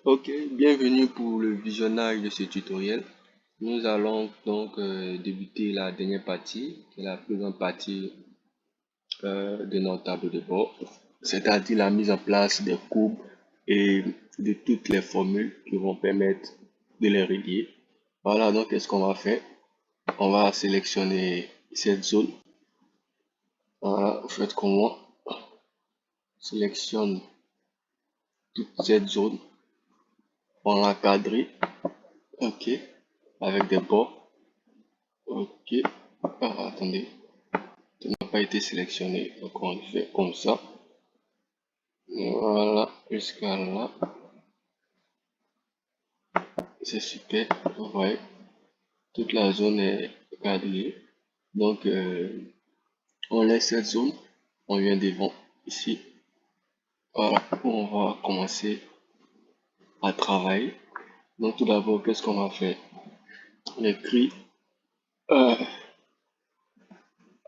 Ok, bienvenue pour le visionnage de ce tutoriel. Nous allons donc débuter la dernière partie, qui est la plus grande partie de notre tableau de bord, c'est-à-dire la mise en place des courbes et de toutes les formules qui vont permettre de les relier. Voilà, donc qu'est-ce qu'on va faire? On va sélectionner cette zone. Voilà, vous faites comme moi. Sélectionne toute cette zone. On l'a cadré. Ok, avec des bords. Ok, attendez, ça n'a pas été sélectionné, donc on le fait comme ça. Voilà, jusqu'à là, c'est super. Vous voyez, toute la zone est cadrée. Donc, on laisse cette zone, on vient devant ici. Voilà, on va commencer à travailler. Donc, tout d'abord, qu'est-ce qu'on va faire? On écrit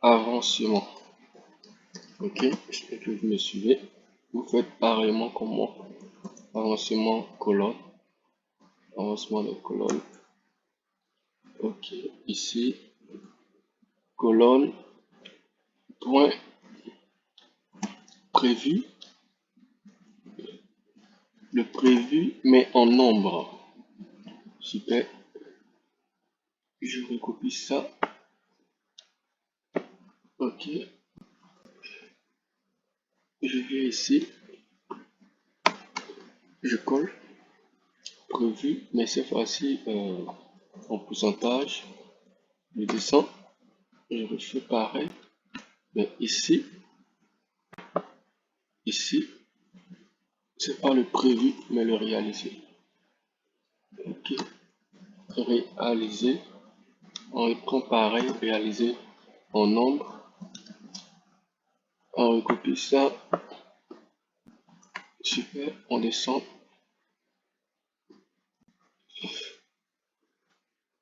avancement. Ok, j'espère que vous me suivez. Vous faites pareillement comme moi. Avancement colonne. Avancement de colonne. Ok, ici, colonne, point prévu, le prévu, mais en nombre. Super, je recopie ça. Ok, je viens ici, je colle, prévu, mais cette fois-ci en pourcentage. Je descends, je refais pareil, mais ici, c'est pas le prévu, mais le réalisé. Ok, réalisé, on reprend pareil, réalisé en nombre, on recopie ça. Super, on descend.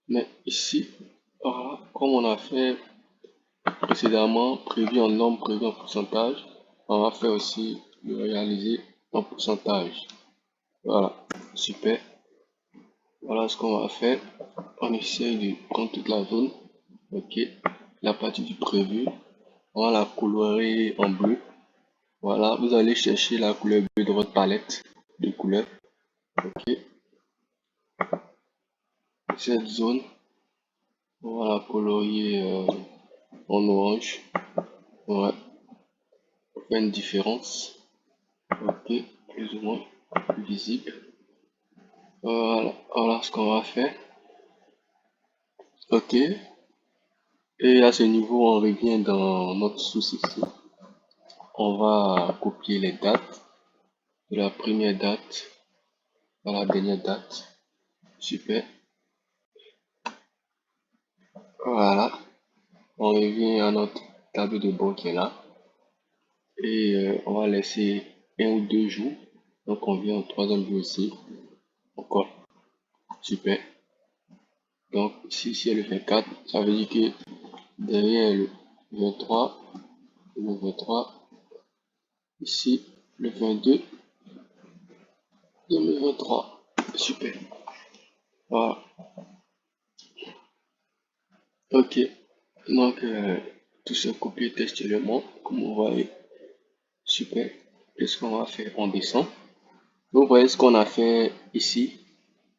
Mais ici, voilà, comme on a fait précédemment, prévu en nombre, prévu en pourcentage, on va faire aussi le réaliser en pourcentage. Voilà, super. Voilà ce qu'on va faire. On essaye de prendre toute la zone. Ok, la partie du prévu, on va la colorer en bleu. Voilà, vous allez chercher la couleur bleue de votre palette de couleurs. Ok, cette zone, on va la colorier en orange. Ouais, on fait une différence. Ok, plus ou moins visible. Voilà ce qu'on va faire. Ok, et à ce niveau, on revient dans notre source ici. On va copier les dates de la première date à la dernière date. Super. Voilà, on revient à notre tableau de bord qui est là. Et on va laisser 1 ou 2 jours. Donc on vient au troisième jour ici. Encore. Super. Donc ici c'est le 24. Ça veut dire que derrière le 23, le 23, ici le 22, 2023. Super. Voilà. Ok. Donc tout ce copié textuellement, comme vous voyez. Super. Qu'est-ce qu'on va faire? On descend. Vous voyez ce qu'on a fait ici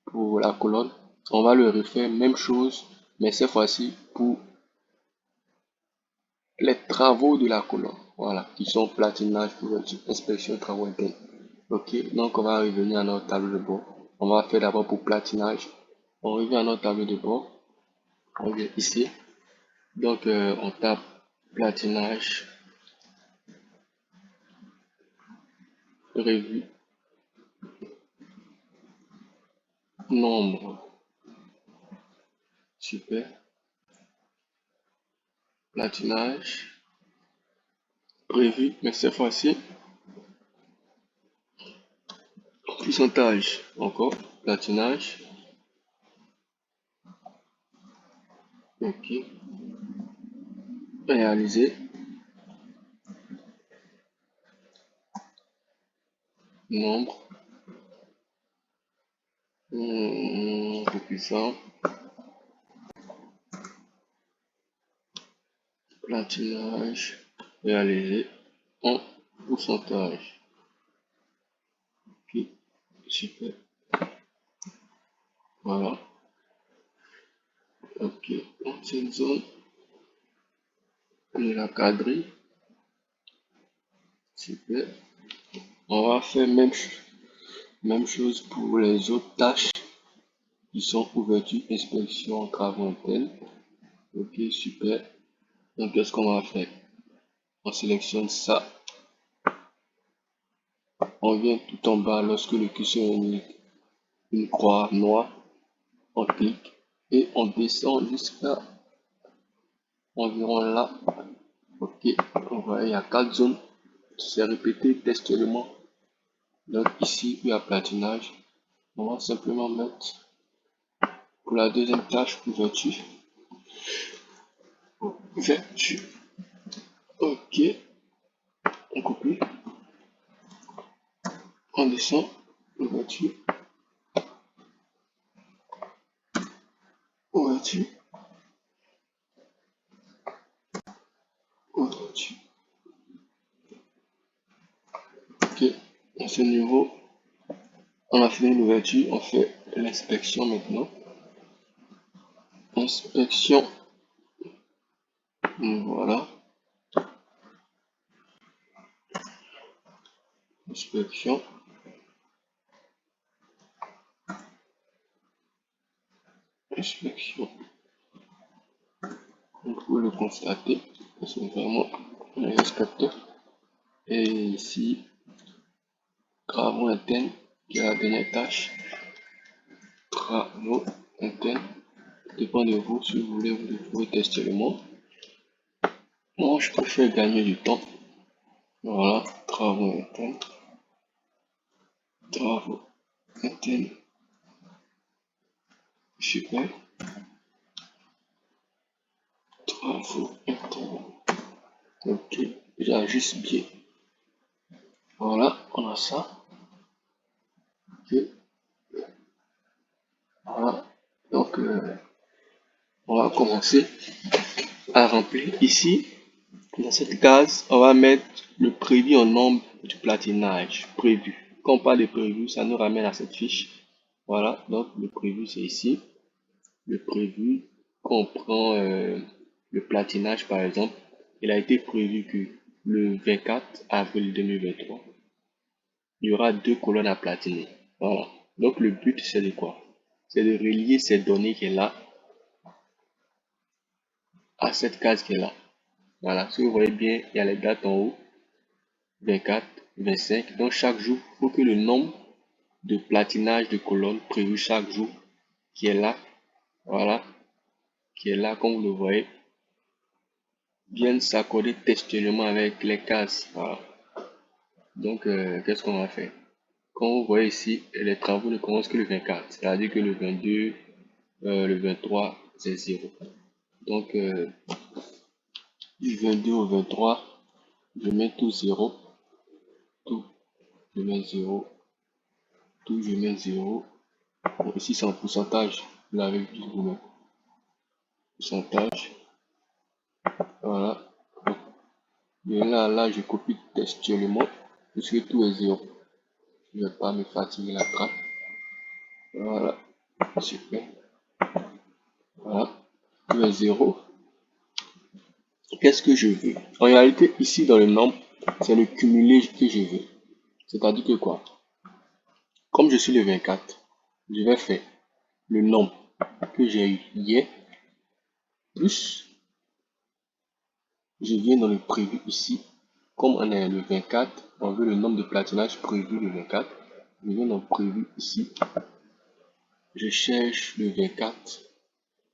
pour la colonne. On va le refaire, même chose, mais cette fois-ci pour les travaux de la colonne. Voilà, qui sont platinage, couverture, inspection, travaux internes. Ok, donc on va revenir à notre tableau de bord. On va faire d'abord pour platinage. On revient à notre tableau de bord. On vient ici. Donc on tape platinage, revue, nombre. Super. Platinage, prévu, mais cette fois-ci, pourcentage. Encore, platinage. Ok. Réalisé. Nombre. exemple, platinage réalisé en pourcentage. Ok, super. Voilà. Ok, dans cette zone, on la cadrer. Super. On va faire même chose pour les autres tâches qui sont ouverture, inspection, travaux internes. Ok, super. Donc, qu'est-ce qu'on va faire? On sélectionne ça. On vient tout en bas lorsque le curseur est une croix noire. On clique et on descend jusqu'à environ là. Ok, on voit il y a 4 zones. C'est répété textuellement. Donc ici, il y a platinage. On va simplement mettre pour la deuxième tâche ouverture. Ouverture. Ok, on copie. On descend. Ouverture. Ouverture. Ouverture. Ok, à ce niveau, on a fait l'ouverture. On fait l'inspection maintenant. Inspection. Voilà. Inspection. Inspection. On peut le constater. C'est vraiment un inspecteur. Et ici, travaux internes, qui est la dernière tâche. Travaux internes. Dépend de vous si vous voulez vous le trouver textuellement. Moi, je préfère gagner du temps. Voilà, travaux internes. Travaux internes. Super. Travaux internes. Ok, j'ajuste bien. Voilà, on a ça. Ok. Voilà. Donc, on va commencer à remplir ici. Dans cette case, on va mettre le prévu en nombre du platinage prévu. Quand on parle de prévu, ça nous ramène à cette fiche. Voilà, donc le prévu c'est ici. Le prévu, quand on prend le platinage par exemple, il a été prévu que le 24 avril 2023, il y aura 2 colonnes à platiner. Voilà, donc le but c'est de quoi? C'est de relier ces données qui est là à cette case qui est là. Voilà, si vous voyez bien, il y a les dates en haut. 24, 25. Donc chaque jour, il faut que le nombre de platinage de colonnes prévu chaque jour qui est là, voilà, qui est là, comme vous le voyez, vienne s'accorder textuellement avec les cases. Voilà. Donc, qu'est-ce qu'on va faire? Comme vous voyez ici, les travaux ne commencent que le 24, c'est-à-dire que le 22, le 23, c'est 0. Donc, du 22 au 23, je mets tout 0, tout, je mets 0, tout, je mets 0. Bon, ici, c'est en pourcentage. Vous l'avez vu vous-même. Pourcentage. Voilà. Et là, je copie textuellement. Puisque tout est 0. Je ne vais pas me fatiguer la trappe. Voilà. Super. Voilà. Tout est 0. Qu'est-ce que je veux? En réalité, ici, dans le nombre, c'est le cumulé que je veux. C'est-à-dire que quoi? Comme je suis le 24, je vais faire le nombre que j'ai eu hier, plus je viens dans le prévu ici. Comme on est le 24, on veut le nombre de platinage prévu le 24. Je viens dans prévu ici. Je cherche le 24.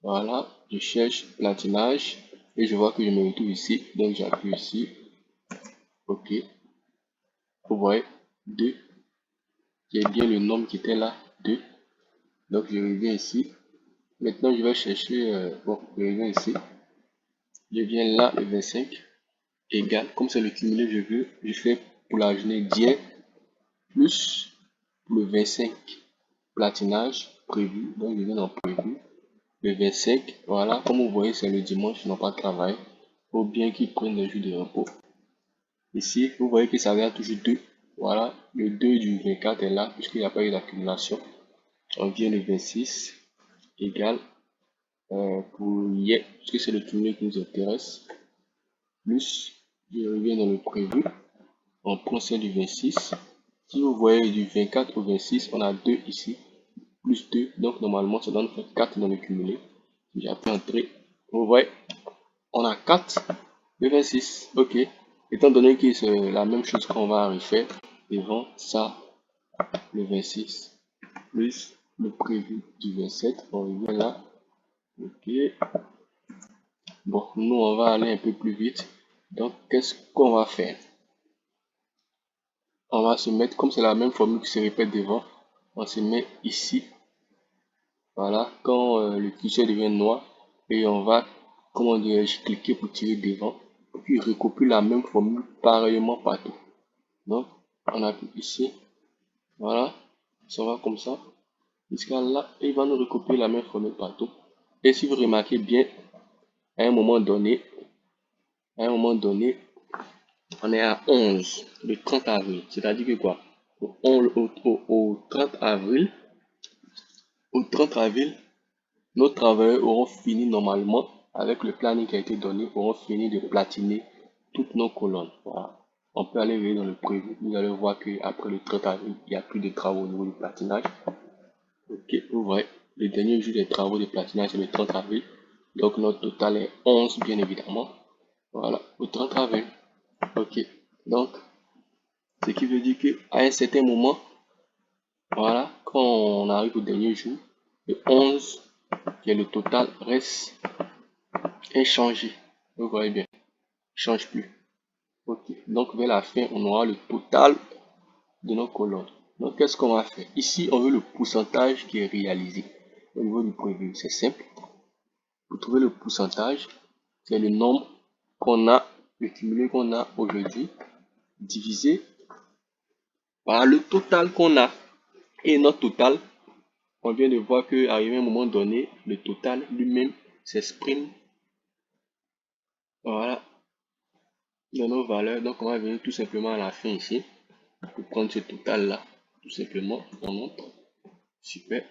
Voilà, je cherche platinage et je vois que je me retrouve ici. Donc j'appuie ici. OK. Vous voyez, 2, qui est bien le nombre qui était là, 2. Donc je reviens ici. Maintenant je vais chercher, bon, je reviens ici. Je viens là, le 25, égal. Comme c'est le cumulé, je fais pour la journée d'hier, plus pour le 25 platinage, prévu. Donc, je viens dans prévu. Le 25, voilà, comme vous voyez, c'est le dimanche, ils n'ont pas travaillé. Faut bien qu'ils prennent des jours de repos. Ici, vous voyez que ça vient toujours 2. Voilà, le 2 du 24 est là, puisqu'il n'y a pas eu d'accumulation. On vient le 26, égal, pour hier, puisque c'est le cumulé qui nous intéresse, plus, je reviens dans le prévu, on prend celle du 26. Si vous voyez du 24 au 26, on a 2 ici, plus 2, donc normalement ça donne 4 dans le cumulé. J'ai appris entrer, vous voyez, on a 4, le 26, ok. Étant donné que c'est la même chose qu'on va refaire devant ça, le 26, plus le prévu du 27, on revient là, ok. Bon, nous on va aller un peu plus vite, donc qu'est-ce qu'on va faire? On va se mettre, comme c'est la même formule qui se répète devant, on se met ici, voilà, quand le curseur devient noir, et on va, comment dirais-je, cliquer pour tirer devant, puis recopier la même formule pareillement partout. Donc, on appuie ici, voilà, ça va comme ça, jusqu'à là, et il va nous recopier la même formule partout. Et si vous remarquez bien, à un moment donné, on est à 11, le 30 avril, c'est-à-dire que quoi? Au 30 avril, nos travailleurs auront fini normalement, avec le planning qui a été donné, auront fini de platiner toutes nos colonnes. Voilà. On peut aller voir dans le prévu. Vous allez voir qu'après le 30 avril, il n'y a plus de travaux au niveau du platinage. Ok, vous voyez, le dernier jour des travaux de platinage, c'est le 30 avril. Donc notre total est 11, bien évidemment. Voilà, au 30 avril. Ok, donc, ce qui veut dire qu'à un certain moment, voilà, quand on arrive au dernier jour, le 11, qui est le total, reste inchangé. Vous voyez bien, change plus. Ok, donc vers la fin, on aura le total de nos colonnes. Donc, qu'est-ce qu'on va faire? Ici, on veut le pourcentage qui est réalisé au niveau du prévu. C'est simple. Pour trouver le pourcentage, c'est le nombre qu'on a, le cumulé qu'on a aujourd'hui, divisé par le total qu'on a. Et notre total, on vient de voir qu'à un moment donné, le total lui-même s'exprime, voilà, dans nos valeurs. Donc, on va venir tout simplement à la fin ici, pour prendre ce total-là, tout simplement, on montre. Super.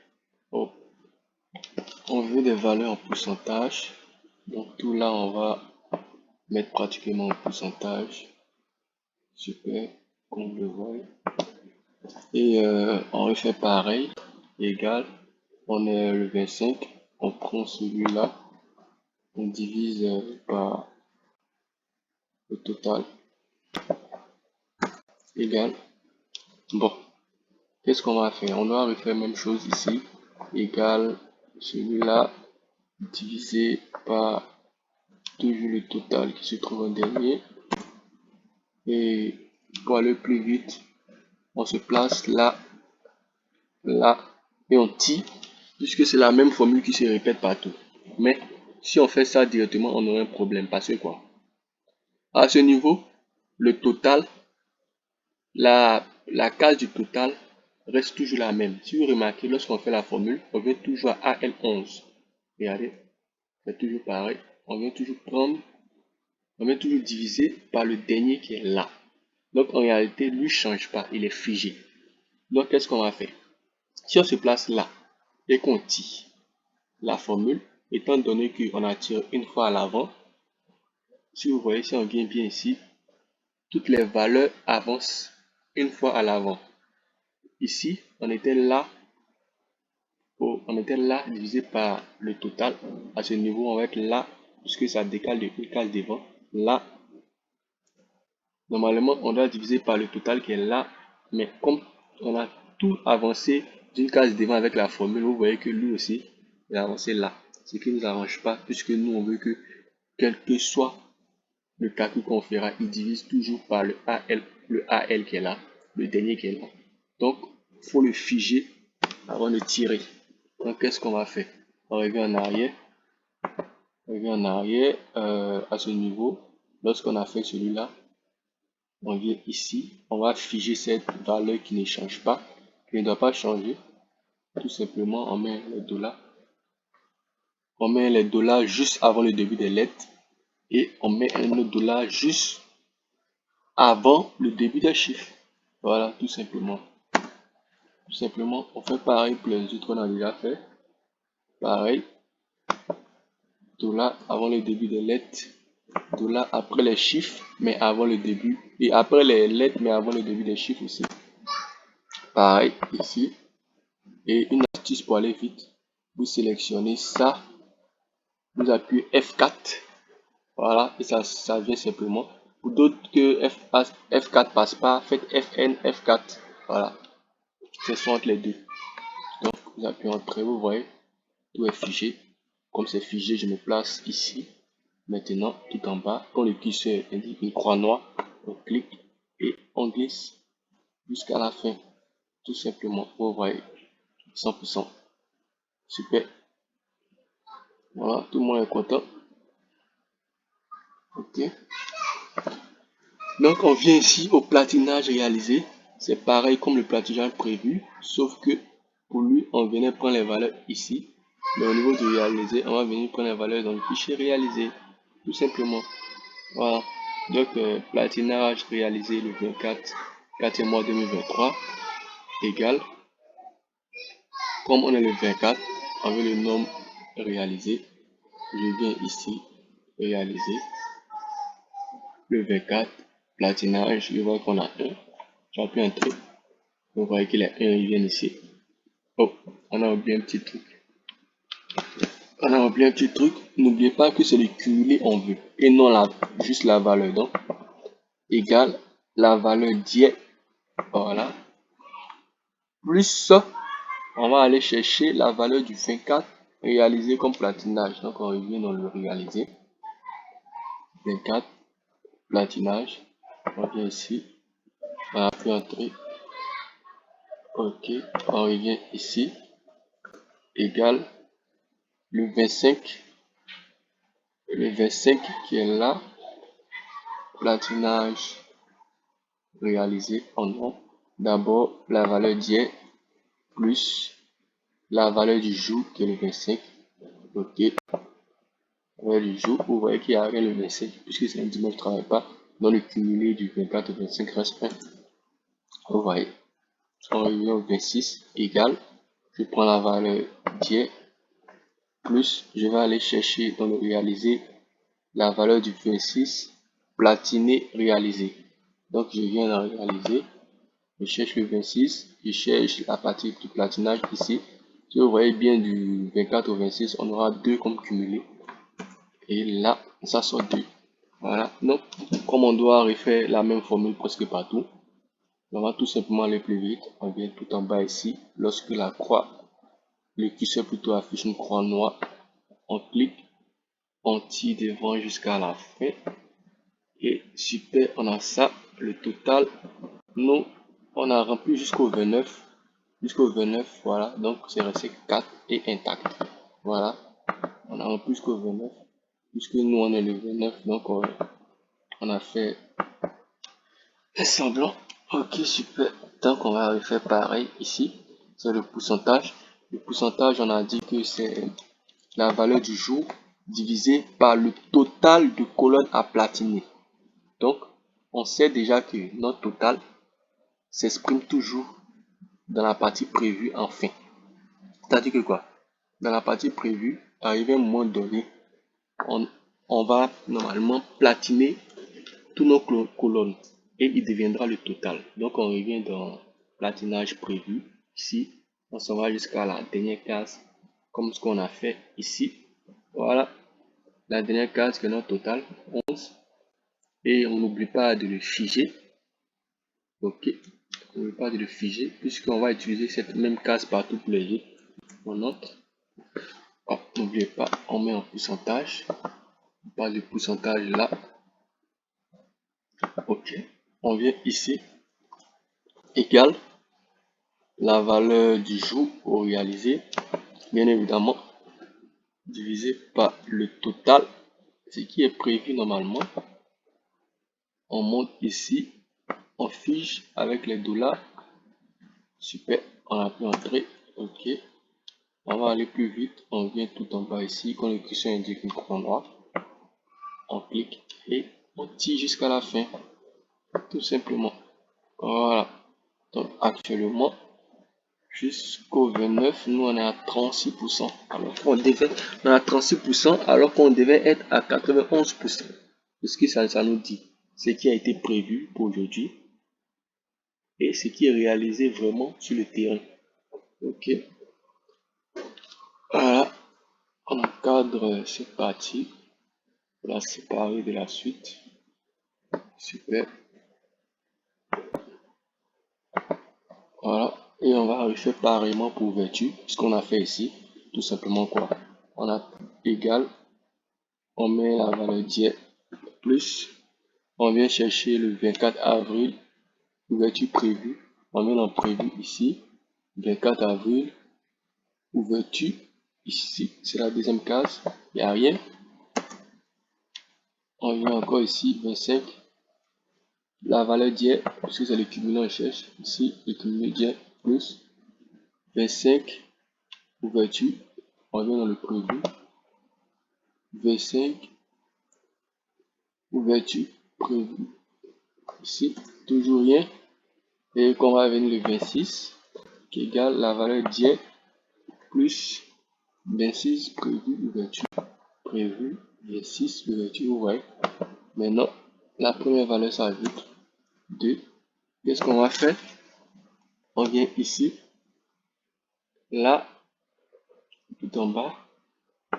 Oh. On veut des valeurs en pourcentage. Donc, tout là, on va mettre pratiquement en pourcentage. Super, comme vous le voyez. Et on refait pareil, égal, on est le 25, on prend celui-là, on divise par le total, égal. Bon, qu'est-ce qu'on va faire? On doit refaire la même chose ici, égal, celui-là, divisé par toujours le total qui se trouve en dernier. Et pour aller plus vite, on se place là, là, et on tire, puisque c'est la même formule qui se répète partout. Mais si on fait ça directement, on aurait un problème, parce que quoi? À ce niveau, le total, la case du total reste toujours la même. Si vous remarquez, lorsqu'on fait la formule, on vient toujours à AL11. Regardez, c'est toujours pareil. On vient toujours prendre, on vient toujours diviser par le dernier qui est là. Donc en réalité, lui ne change pas, il est figé. Donc qu'est-ce qu'on va faire? Si on se place là et qu'on tire la formule, étant donné qu'on a tiré une fois à l'avant, si vous voyez, si on vient bien ici, toutes les valeurs avancent une fois à l'avant. Ici, on était là divisé par le total. À ce niveau, on va être là, puisque ça décale de une case devant. Là, normalement, on doit diviser par le total qui est là, mais comme on a tout avancé d'une case devant avec la formule, vous voyez que lui aussi, il a avancé là. Ce qui ne nous arrange pas, puisque nous, on veut que, quel que soit le calcul qu'on fera, il divise toujours par le AL qui est là, le dernier qui est là. Donc, il faut le figer avant de tirer. Donc, qu'est-ce qu'on va faire? On revient en arrière. On revient en arrière à ce niveau. Lorsqu'on a fait celui-là, on vient ici. On va figer cette valeur qui ne change pas, qui ne doit pas changer. Tout simplement, on met les dollars. On met les dollars juste avant le début des lettres et on met un autre dollar juste avant le début des chiffres. Voilà, tout simplement. Tout simplement, on fait pareil pour les autres qu'on a déjà fait. Pareil, dollar avant le début des lettres, dollar après les chiffres, mais avant le début, et après les lettres, mais avant le début des chiffres aussi. Pareil ici. Et une astuce pour aller vite, vous sélectionnez ça, vous appuyez F4, voilà, et ça vient simplement. Pour d'autres que F4 passe pas, faites FN, F4, voilà, c'est soit entre les deux. Donc vous appuyez Entrée, vous voyez, tout est figé. Comme c'est figé, je me place ici. Maintenant, tout en bas, quand le curseur indique une croix noire, on clique et on glisse jusqu'à la fin. Tout simplement, vous voyez, 100%. Super. Voilà, tout le monde est content. Ok. Donc, on vient ici au platinage réalisé. C'est pareil comme le platinage prévu, sauf que pour lui, on venait prendre les valeurs ici. Mais au niveau de réaliser, on va venir prendre les valeurs dans le fichier réalisé. Tout simplement. Voilà. Donc, platinage réalisé le 24 4e mois 2023 égale, comme on est le 24, on veut le nombre réalisé. Je viens ici, réaliser le 24, platinage, je vois qu'on a 1. J'appuie Entrée. Vous voyez qu'il y a 1, il vient ici. Oh, on a oublié un petit truc. On a oublié un petit truc. N'oubliez pas que c'est le cumulé on veut et non juste la valeur. Donc, égale la valeur diète. Voilà. Plus, on va aller chercher la valeur du 24 réalisé comme platinage. Donc, on revient dans le réalisé. 24, platinage. On vient ici. On appuie Entrée. Ok. On revient ici. Égale le 25. Le 25 qui est là. Platinage réalisé en nom. D'abord, la valeur d'hier plus la valeur du jour qui est le 25. Ok. La valeur du jour, vous voyez qu'il n'y a rien le 25 puisque c'est un dimanche, je ne travaille pas. Donc, le cumulé du 24 au 25 reste 1. Vous voyez. On revient au 26 égale. Je prends la valeur d'hier plus je vais aller chercher dans le réalisé la valeur du 26 platiné réalisé. Donc, je viens dans réaliser. Je cherche le 26, je cherche la partie du platinage ici. Si vous voyez bien du 24 au 26, on aura 2 comme cumulé. Et là, ça sort 2. Voilà. Donc, comme on doit refaire la même formule presque partout, on va tout simplement aller plus vite. On vient tout en bas ici. Lorsque la croix, le curseur plutôt affiche une croix noire, on clique, on tire devant jusqu'à la fin. Et super, on a ça. Le total, nous, on a rempli jusqu'au 29. Jusqu'au 29, voilà, donc c'est resté 4 et intact. Voilà, on a rempli jusqu'au 29, puisque nous on est le 29, donc on a fait un semblant. Ok, super. Donc on va refaire pareil ici, c'est le pourcentage. Le pourcentage, on a dit que c'est la valeur du jour divisé par le total de colonnes à platiner. Donc, on sait déjà que notre total s'exprime toujours dans la partie prévue en fin. C'est-à-dire que quoi? Dans la partie prévue, arrivé à un moment donné, on va normalement platiner tous nos colonnes et il deviendra le total. Donc on revient dans platinage prévu. Ici, on s'en va jusqu'à la dernière case, comme ce qu'on a fait ici. Voilà, la dernière case que notre total, 11. Et on n'oublie pas de le figer. Ok, on n'oublie pas de le figer, puisqu'on va utiliser cette même case partout pour les autres. On entre. Oh, n'oubliez pas, on met en pourcentage. On passe le pourcentage là. Ok. On vient ici. Égale la valeur du jour au réalisé. Bien évidemment, divisé par le total. Ce qui est prévu normalement. On monte ici. On fige avec les dollars. Super. On appuie Entrée. Ok. On va aller plus vite. On vient tout en bas ici. Quand le curseur indique une croix noire, on clique et on tire jusqu'à la fin. Tout simplement. Voilà. Donc actuellement, jusqu'au 29, nous on est à 36%. Alors qu'on devait, on est à 36% alors qu'on devait être à 91%. Ce que ça nous dit, ce qui a été prévu pour aujourd'hui et ce qui est réalisé vraiment sur le terrain. Ok. Voilà. On encadre cette partie. On la séparer de la suite. Super. Voilà. Et on va refaire pareillement pour ouverture. Ce qu'on a fait ici. Tout simplement quoi? On a égal. On met la valeur dièse plus. On vient chercher le 24 avril. Ouverture prévue. On met dans prévu ici. 24 avril. Ouverture ici. C'est la deuxième case. Il n'y a rien. On vient encore ici. 25. La valeur dièse, puisque c'est le cumulé on cherche. Ici, le cumulé dièse plus 25. Ouverture. On vient dans le prévu. 25. Ouverture prévue. Ici, toujours rien. Et qu'on va venir le 26 qui égale la valeur dièse plus 26 prévu ouverture. Prévu 26 ouverture, vous voyez. Maintenant, la première valeur s'ajoute 2. Qu'est-ce qu'on va faire? On vient ici, là, tout en bas,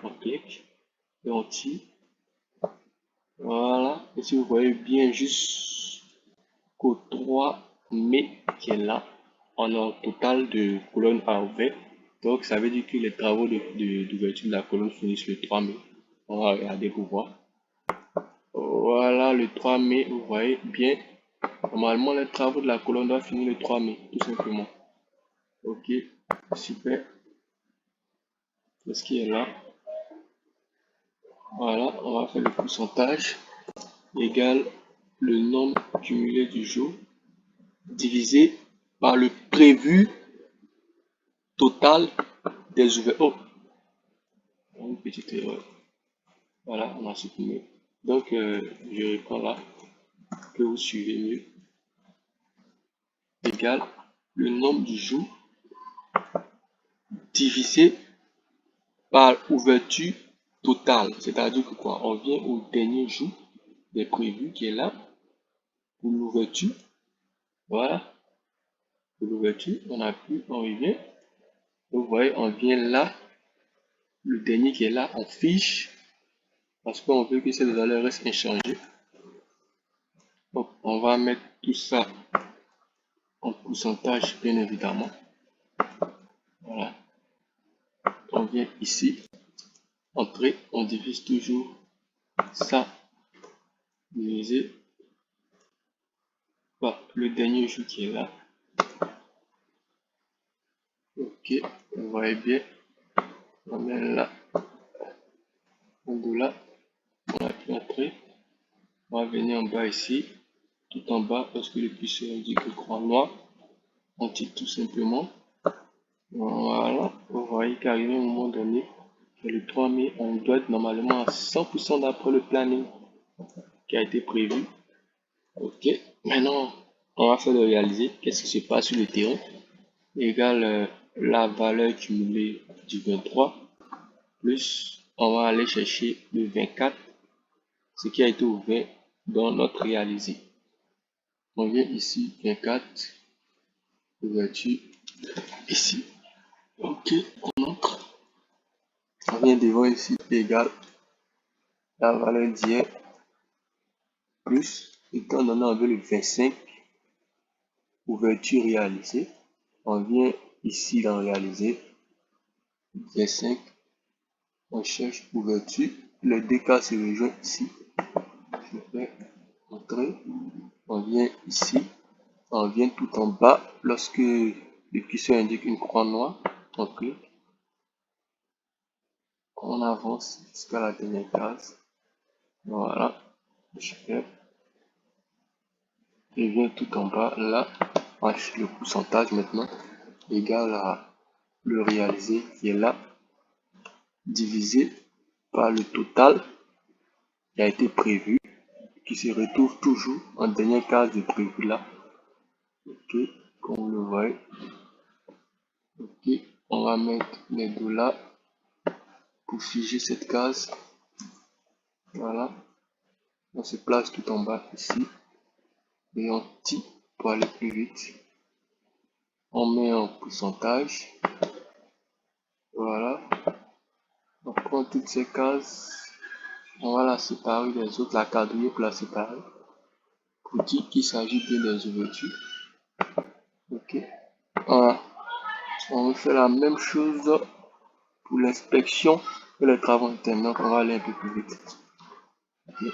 on clique et on tire. Voilà. Et si vous voyez bien jusqu'au 3 mai qui est là, on a un total de colonnes à ouvrir. Donc, ça veut dire que les travaux d'ouverture de la colonne finissent le 3 mai. On va regarder pour voir. Voilà, le 3 mai, vous voyez bien. Normalement, les travaux de la colonne doivent finir le 3 mai, tout simplement. Ok, super. C'est ce qui est là. Voilà, on va faire le pourcentage égal le nombre cumulé du jour divisé par le prévu total des ouvertures. Oh, une petite erreur. Voilà, on a supprimé. Donc, je reprends là, que vous suivez mieux. Égal le nombre du jour divisé par ouverture totale. C'est-à-dire que quoi? On vient au dernier jour des prévus qui est là pour l'ouverture. Voilà. Pour l'ouverture, on appuie, on revient. Vous voyez, on vient là. Le dernier qui est là, on fiche. Parce qu'on veut que cette valeur reste inchangée. Donc, on va mettre tout ça en pourcentage, bien évidemment. Voilà. On vient ici. Entrée, on divise toujours ça divisé par le dernier jour qui est là. Ok, vous voyez bien. On met là. On go là. On appuie entrée. On va venir en bas ici. Tout en bas, parce que le curseur indique le croix noir. On tire tout simplement. Voilà. Vous voyez qu'arrivé à un moment donné, le 3 mai, on doit être normalement à 100% d'après le planning qui a été prévu. Ok. Maintenant, on va faire le réaliser. Qu'est-ce qui se passe sur le terrain? Égale la valeur cumulée du 23 plus on va aller chercher le 24, ce qui a été ouvert dans notre réalisé. On vient ici, 24, ouverture, ici. Ok, on entre. On vient devant ici, égal la valeur d'hier, plus, étant donné on veut le 25, ouverture réalisée. On vient ici dans réaliser, 25, on cherche ouverture, le DK se rejoint ici. Je fais entrer, on vient ici, on vient tout en bas, lorsque le curseur indique une croix noire, on clique, on avance jusqu'à la dernière case, voilà, je fais, je viens tout en bas, là, on cherche le pourcentage maintenant, égal à le réalisé qui est là, divisé par le total qui a été prévu, qui se retrouve toujours en dernière case de prévu là. Ok, comme vous le voyez. Ok, on va mettre les dollars pour figer cette case. Voilà, on se place tout en bas ici et on tire pour aller plus vite. On met en pourcentage. Voilà, on prend toutes ces cases, on va la séparer des autres, la quadriller pour la séparer pour dire qu'il s'agit bien des ouvertures. Ok, voilà, on fait la même chose pour l'inspection et les travaux internes. Donc on va aller un peu plus vite. Okay.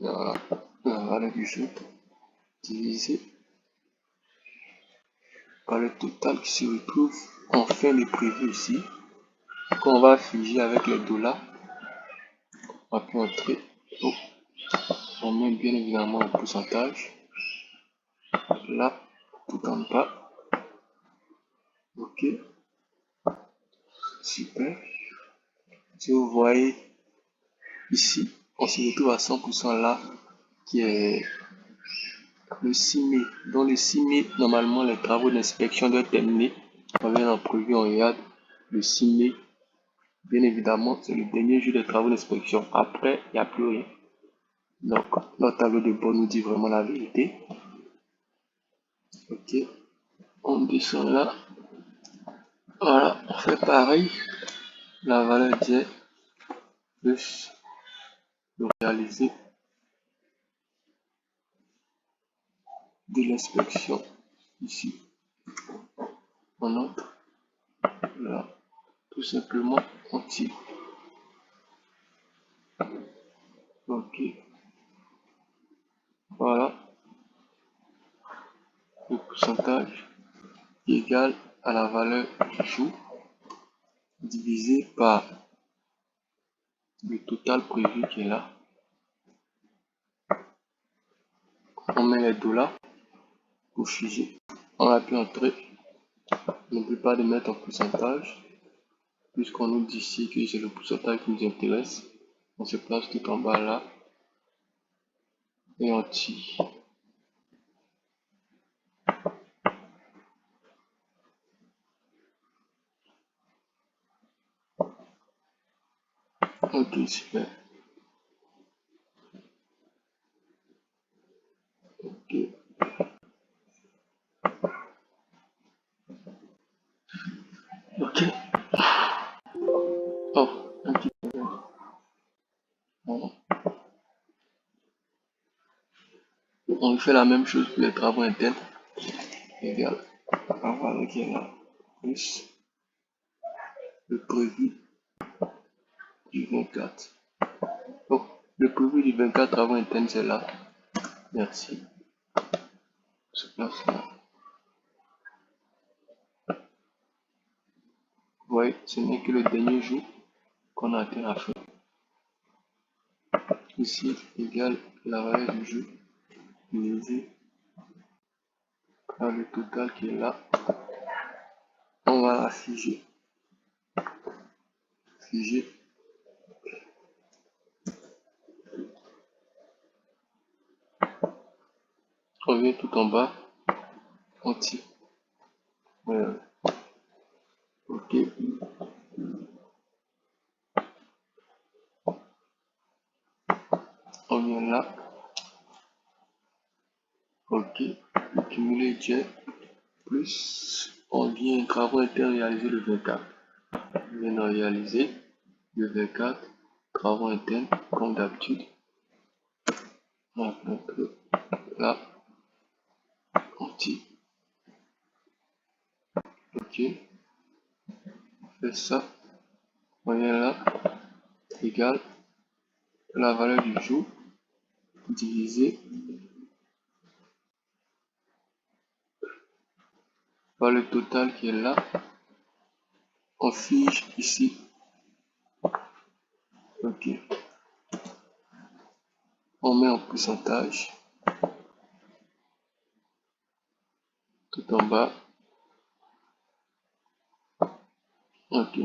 Voilà, la valeur du jeu divisé par le total qui se retrouve en fin de prévu ici, qu'on va figer avec les dollars. On va puis entrer. Oh, on met bien évidemment un pourcentage là, tout en bas. Ok, super. Si vous voyez ici, on se retrouve à 100% là, qui est le 6 mai. Dans le 6 mai, normalement, les travaux d'inspection doivent terminer. On vient en prévu, on regarde le 6 mai. Bien évidemment, c'est le dernier jour des travaux d'inspection. Après, il n'y a plus rien. Donc, notre tableau de bord nous dit vraiment la vérité. Ok, on descend là. Voilà, on fait pareil. La valeur d'hier plus le réalisé de l'inspection. Ici, on entre là. Tout simplement, on tire. Ok, voilà. Le pourcentage égal à la valeur du jour divisé par le total prévu qui est là. On met les dollars pour figer. On a pu entrer. N'oublie pas de mettre en pourcentage. Puisqu'on nous dit ici que c'est le pourcentage qui nous intéresse. On se place tout en bas là. Et on tire. Ok, super. Ok. Ok. Oh, un petit peu. Voilà. On fait la même chose pour les travaux internes. Égal. On va avec là. Plus le prévu du 24. Oh, le prévu du 24 travaux internes, c'est là. Merci. Se place là. Vous voyez, ce n'est que le dernier jour qu'on a atteint la fin. Ici, égale la valeur du jeu divisé par le total qui est là. On va la figer. Figer. On vient tout en bas. On tire. Voilà. Ok. On vient là. Ok. Le cumulé jet. Plus. On vient travaux internes réaliser le 24. On vient de réaliser le 24. Travaux internes. Comme d'habitude. On peut là. On tire. Ok. On fait ça. On vient là. Égal la valeur du jour divisé par le total qui est là. On fige ici. Ok. On met en pourcentage tout en bas. Ok.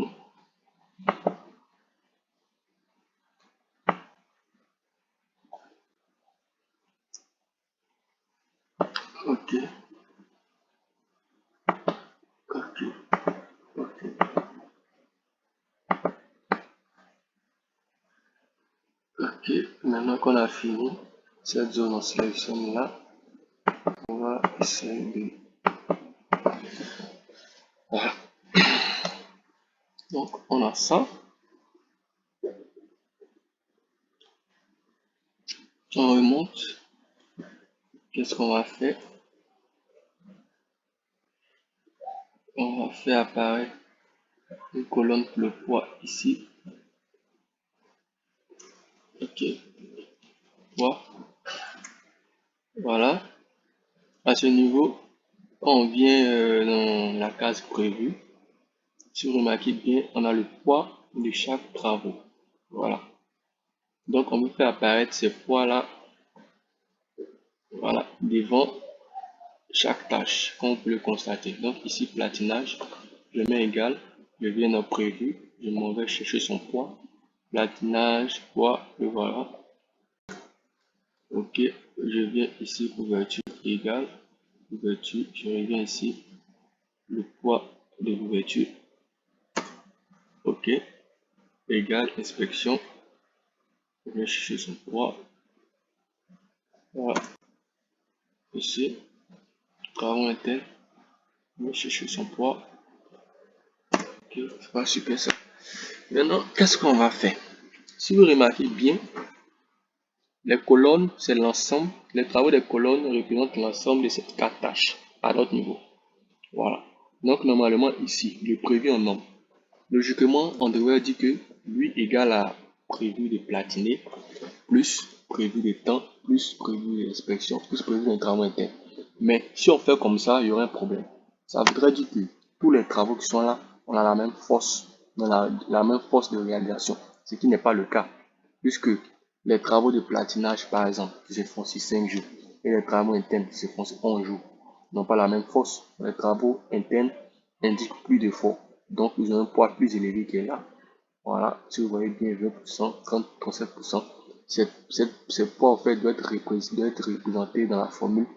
Ok. Ok. Ok. Ok. Maintenant qu'on a fini cette zone, on sélectionne là. On va essayer de... Voilà. Donc, on a ça. On remonte. Qu'est-ce qu'on va faire? On va faire apparaître une colonne pour le poids ici. Ok. Poids. Voilà. À ce niveau, on vient dans la case prévue. Si vous remarquez bien, on a le poids de chaque travaux. Voilà. Donc, on peut faire apparaître ces poids-là, voilà, devant chaque tâche, comme vous pouvez le constater. Donc, ici, platinage, je mets égal, je viens dans prévu, je m'en vais chercher son poids, platinage, poids, et voilà. Ok, je viens ici, couverture égale, couverture, je reviens ici, le poids de l'ouverture, ok, égal, inspection, je viens chercher son poids, voilà, ici, travaux internes, je viens chercher son poids, ok, c'est pas super ça. Maintenant, qu'est-ce qu'on va faire? Si vous remarquez bien, les colonnes, c'est l'ensemble, les travaux des colonnes représentent l'ensemble de ces 4 tâches à notre niveau. Voilà. Donc, normalement, ici, le prévu en nombre. Logiquement, on devrait dire que lui égale à prévu de platiner, plus prévu de temps, plus prévu d'inspection, plus prévu d'un travail interne. Mais si on fait comme ça, il y aurait un problème. Ça voudrait dire que tous les travaux qui sont là, on a la même force, on a la même force de réalisation, ce qui n'est pas le cas, puisque les travaux de platinage, par exemple, qui se font sur 5 jours, et les travaux internes qui se font sur 11 jours, n'ont pas la même force. Les travaux internes indiquent plus d'efforts, donc ils ont un poids plus élevé qui est là. Voilà, si vous voyez bien 20%, 30, 37%, ces poids en fait doivent être représentés dans la formule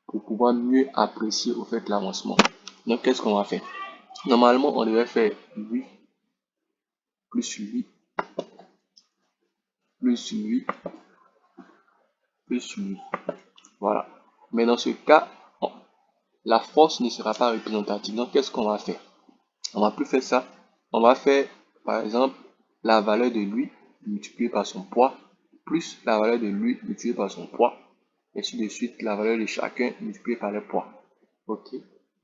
pour pouvoir mieux apprécier au fait l'avancement. Donc qu'est-ce qu'on va faire? Normalement, on devait faire 8 plus 8 plus 8 plus 8. Voilà. Mais dans ce cas, la force ne sera pas représentative. Donc qu'est-ce qu'on va faire? On va plus faire ça. On va faire, par exemple, la valeur de lui multipliée par son poids, plus la valeur de lui multipliée par son poids, et ainsi de suite, la valeur de chacun multipliée par le poids. Ok.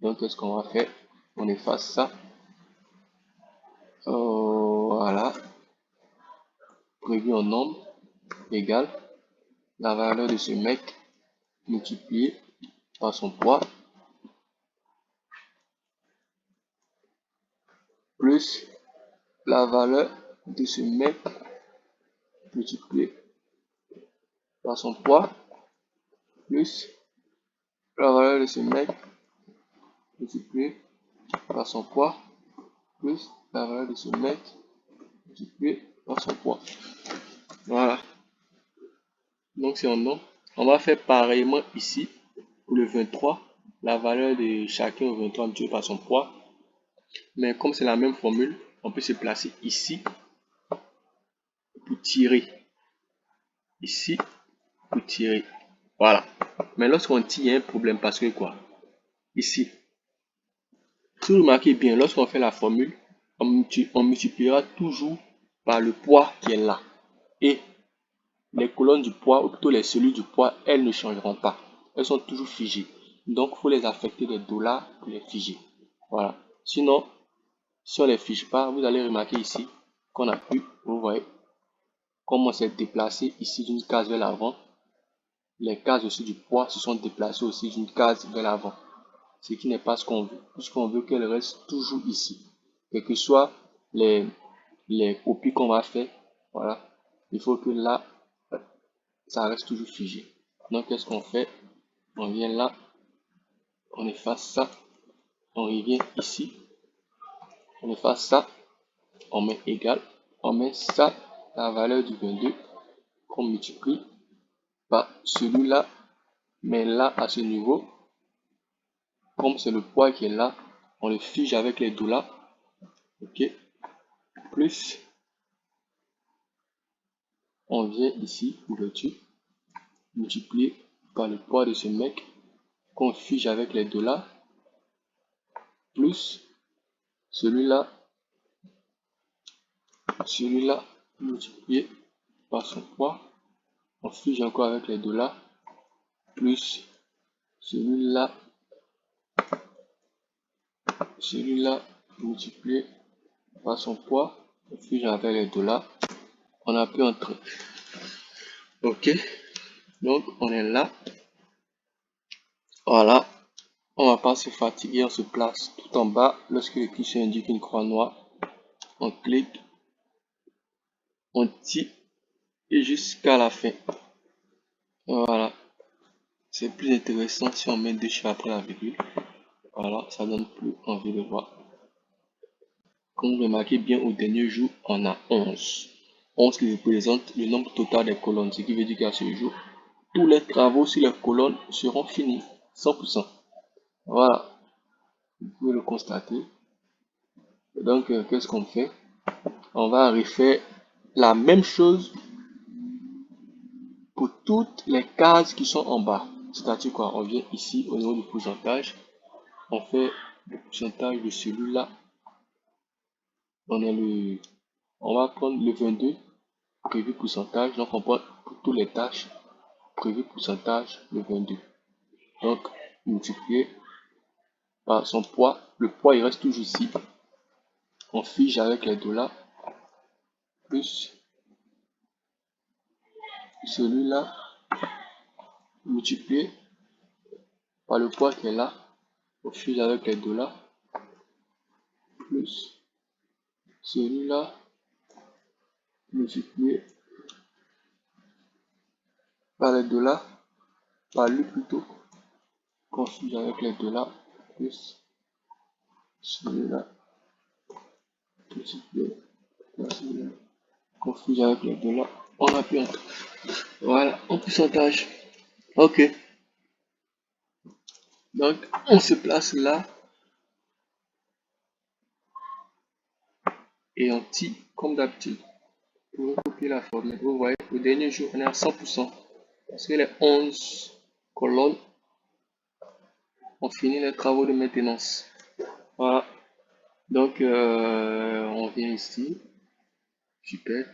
Donc, qu'est-ce qu'on va faire? On efface ça. Voilà. Prévu en nombre égale la valeur de ce mec multiplié par son poids, plus la valeur de ce mec multiplié par son poids, plus la valeur de ce mec multiplié par son poids, plus la valeur de ce mec multiplié par son poids. Voilà. Donc c'est en nombre. On va faire pareillement ici pour le 23. La valeur de chacun au 23 multiplié par son poids. Mais comme c'est la même formule, on peut se placer ici pour tirer. Ici pour tirer. Voilà. Mais lorsqu'on tire, il y a un problème parce que quoi? Ici. Si vous remarquez bien, lorsqu'on fait la formule, on multipliera toujours par le poids qui est là. Et les colonnes du poids, ou plutôt les cellules du poids, elles ne changeront pas. Elles sont toujours figées. Donc, il faut les affecter des dollars pour les figer. Voilà. Sinon, si on ne les fige pas, vous allez remarquer ici qu'on a pu, vous voyez, comme on s'est déplacé ici d'une case vers l'avant. les cases aussi du poids se sont déplacées aussi d'une case vers l'avant. Ce qui n'est pas ce qu'on veut, puisqu'on veut qu'elles restent toujours ici. Quelles que soient les copies qu'on va faire, voilà, il faut que là, ça reste toujours figé. Donc, qu'est-ce qu'on fait? On vient là, on efface ça, on revient ici, on efface ça, on met égal, on met ça, la valeur du 22, qu'on multiplie par celui-là, mais là, à ce niveau, comme c'est le poids qui est là, on le fige avec les $, ok, plus, on vient ici, ouverture, multiplié par le poids de ce mec, qu'on fige avec les $, plus celui-là multiplié par son poids, on fige encore avec les $, plus celui-là multiplié par son poids, on fige avec les $, on appuie Entrée. Ok, donc on est là, voilà, on va pas se fatiguer, on se place tout en bas, lorsque le cliché indique une croix noire, on clique, on tire et jusqu'à la fin. Voilà, c'est plus intéressant si on met 2 chiffres après la virgule. Voilà, ça donne plus envie de voir. Comme vous remarquez bien, au dernier jour, on a 11. 11 qui représente le nombre total des colonnes, ce qui veut dire qu'à ce jour, tous les travaux sur les colonnes seront finis, 100%. Voilà, vous pouvez le constater. Donc, qu'est-ce qu'on fait? On va refaire la même chose pour toutes les cases qui sont en bas. C'est-à-dire quoi? On vient ici au niveau du pourcentage, on fait le pourcentage de celui-là. On va prendre le 22, prévu pourcentage, donc on prend pour toutes les tâches, prévu pourcentage, le 22. Donc, multiplié par son poids, le poids il reste toujours ici, on fige avec les $, plus celui-là, multiplié par le poids qui est là, on fige avec les $, plus celui-là, multiplié par les $, par lui plutôt, qu'on fige avec les $, plus celui-là, multiplié par celui-là, qu'on fige avec les $, on appuie Entrée. Voilà, en pourcentage. Ok, donc on se place là et on tire comme d'habitude pour recopier la formule. Vous voyez, au dernier jour, on est à 100% parce que les 11 colonnes ont fini les travaux de maintenance. Voilà, donc on vient ici, super,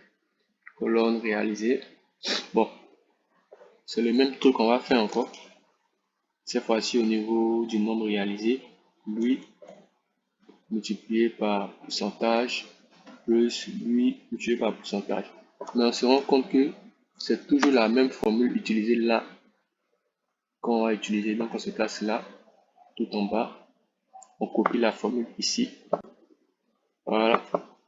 colonne réalisée. Bon, c'est le même truc qu'on va faire encore. Cette fois-ci au niveau du nombre réalisé, lui multiplié par pourcentage plus lui multiplié par pourcentage. Mais on se rend compte que c'est toujours la même formule utilisée là qu'on va utiliser. Donc on se place là, tout en bas. On copie la formule ici. Voilà.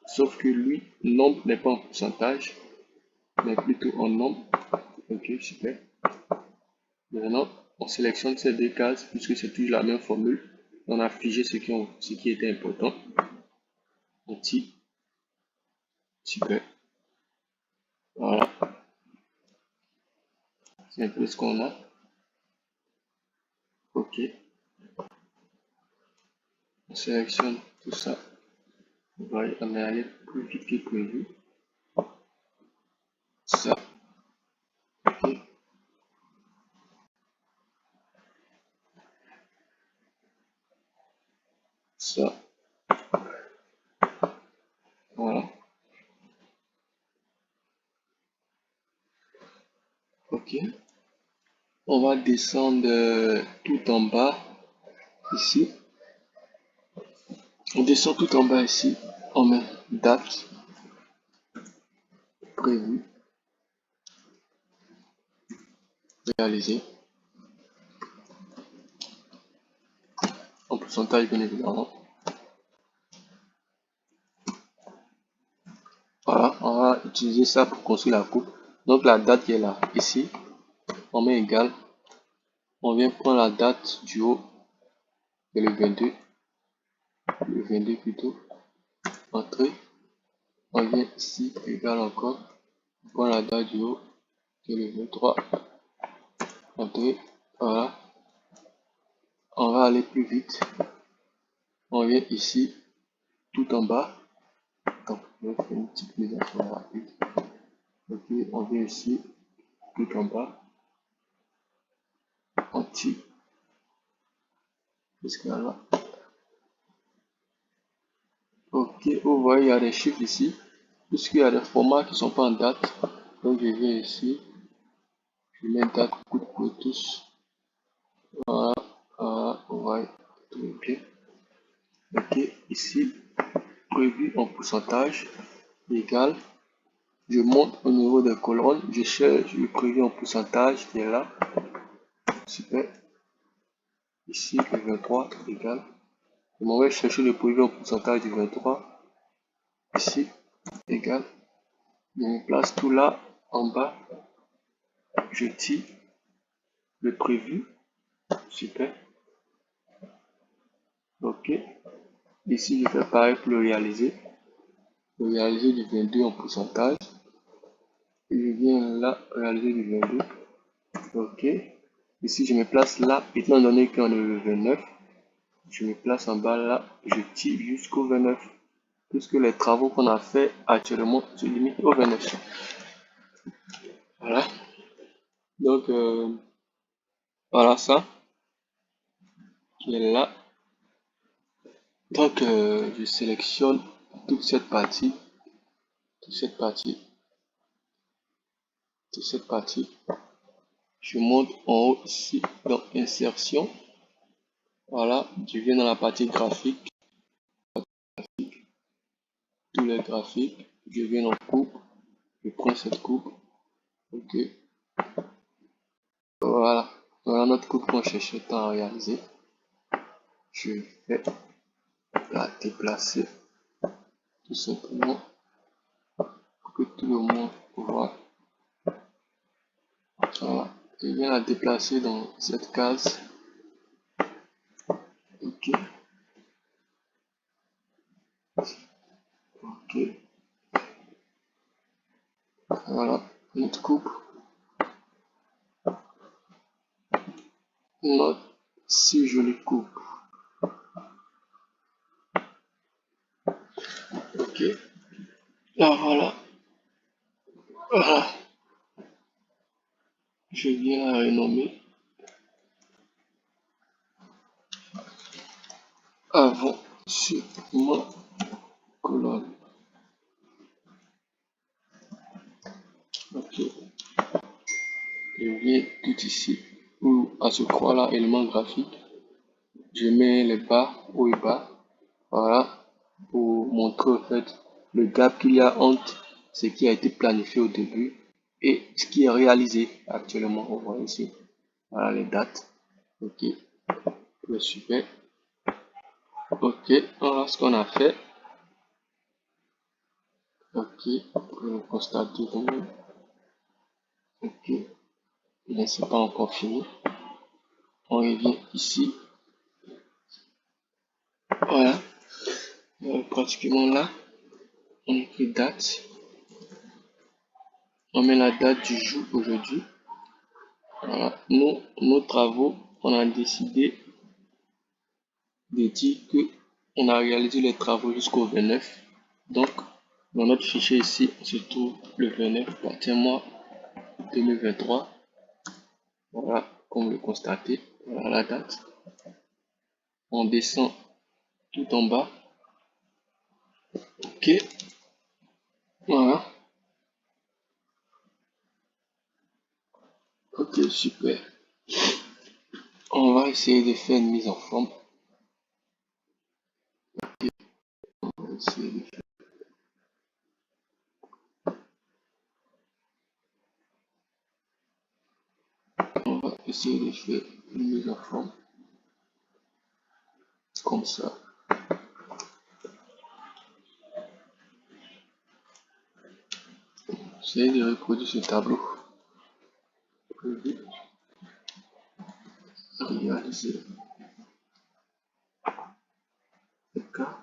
Sauf que lui, nombre n'est pas en pourcentage, mais plutôt en nombre. Ok, super. Maintenant, on sélectionne ces deux cases puisque c'est toujours la même formule. On a figé ce qui était important. On tire. Super. Voilà. C'est un peu ce qu'on a. Ok. On sélectionne tout ça. On est allé plus vite que prévu. Ça. Ok. Ça. Voilà. Ok. On va descendre tout en bas ici. On descend tout en bas ici. On met date prévue. réalisé en pourcentage, bien évidemment. Voilà, on va utiliser ça pour construire la coupe. Donc la date qui est là, ici, on met égal. On vient prendre la date du haut, qui est le 22 plutôt. Entrée. On vient ici, égal encore. On prend la date du haut, qui est le 23. Entrée. Voilà. On va aller plus vite. On vient ici, tout en bas. Donc, je vais faire une petite mise à jour rapide. Ok, on vient ici, tout en bas. On tire jusqu'à là. Ok, vous voyez, il y a des chiffres ici, puisqu'il y a des formats qui ne sont pas en date. Donc, je viens ici, je mets date pour tous. Voilà, voilà, vous voyez, tout est bien. Ok, ici, prévu en pourcentage, égal. Je monte au niveau des colonnes, je cherche le prévu en pourcentage qui est là. Super. Ici, le 23 égal. Je m'en vais chercher le prévu en pourcentage du 23. Ici, égal. Je me place tout là, en bas. Je tire le prévu. Super. Ok. Ici, je fais pareil pour le réaliser. Le réaliser du 22 en pourcentage. Et je viens là, réaliser du 22. Ok. Ici, je me place là, étant donné qu'on est le 29. Je me place en bas là, je tire jusqu'au 29. Puisque les travaux qu'on a fait actuellement se limitent au 29. Voilà. Donc, voilà ça qui est là. Donc, je sélectionne toute cette partie, toute cette partie, toute cette partie. Je monte en haut ici dans insertion. Voilà, je viens dans la partie graphique, tous les graphiques. Je viens en coupe, je prends cette coupe. Ok. Voilà, voilà notre coupe qu'on cherchait à réaliser. Je vais la déplacer tout simplement pour que tout le monde voit. Voilà, je viens la déplacer dans cette case. Ok, ok. Voilà, notre coupe. Notre si jolie coupe. Ok, là voilà. Voilà. Je viens la renommer avant sur ma colonne. Ok, je viens tout ici où à ce croix là, élément graphique. Je mets les bas, haut et bas. Voilà, pour montrer en fait le gap qu'il y a entre ce qui a été planifié au début et ce qui est réalisé actuellement. On voit ici. Voilà les dates. Ok, super. Ok, voilà ce qu'on a fait. Ok, vous le constatez vous-même. Ok, mais c'est pas encore fini. On revient ici. Voilà, pratiquement là. On écrit date. On met la date du jour aujourd'hui. Voilà, nos travaux, on a décidé de dire que on a réalisé les travaux jusqu'au 29. Donc, dans notre fichier ici, on se trouve le 29, partir mois 2023. Voilà, comme vous le constatez, voilà la date. On descend tout en bas. Ok, voilà. Ok, super. On va essayer de faire une mise en forme. On va essayer de faire essayer de faire une mise en forme comme ça. J'essaie de reproduire ce tableau. Réaliser le cas.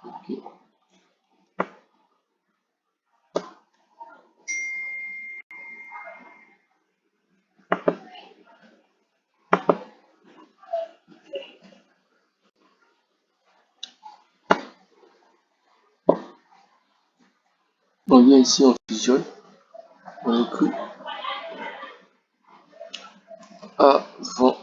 Ok. On vient ici, on fusionne, on écrit avancement.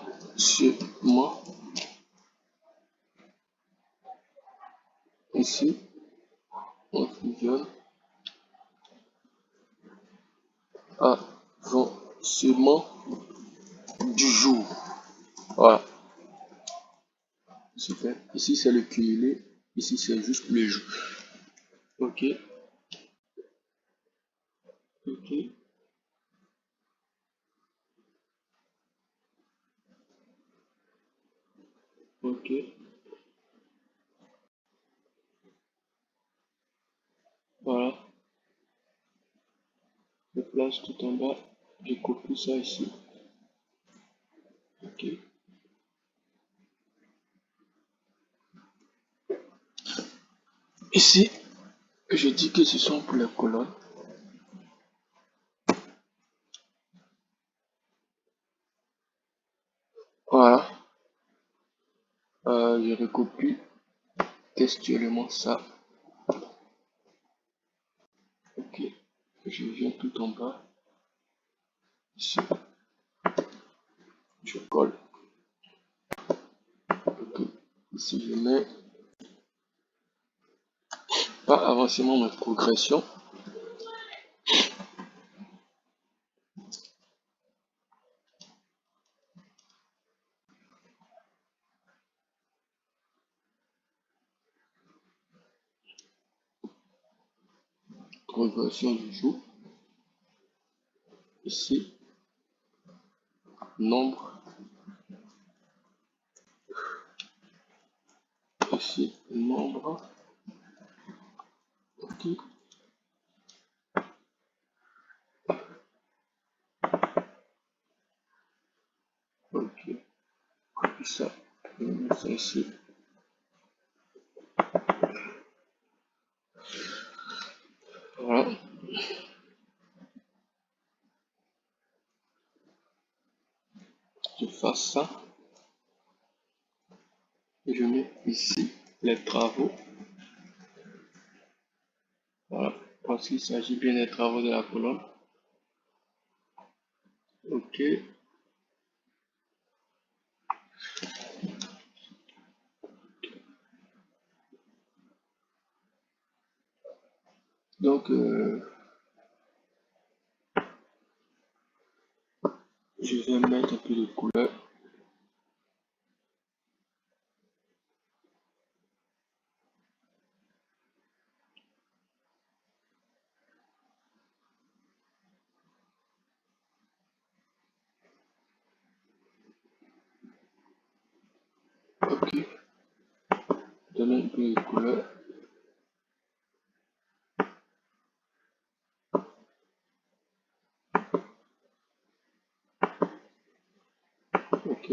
Ici, on fusionne avancement du jour. Voilà, super. Ici, c'est le cumulé. Ici, c'est juste le jour. Ok, ok, ok. Voilà, je place tout en bas. Je copie ça ici. Ok. Ici, je dis que ce sont pour les colonnes. Voilà. Je recopie textuellement ça. Ok. Je viens tout en bas. Ici. Je colle. Ok. Ici, je mets pas avancement, mais progression. Progression du jour. Ici, nombre. Ici, nombre. Ok. Ok. Copie ça. Je mets ça ici. Voilà. Je fasse ça. Et je mets ici les travaux. Voilà. Parce qu'il s'agit bien des travaux de la colonne. Ok. Donc, je vais mettre un peu de couleur. Ok. Donner un peu de couleur. Ok.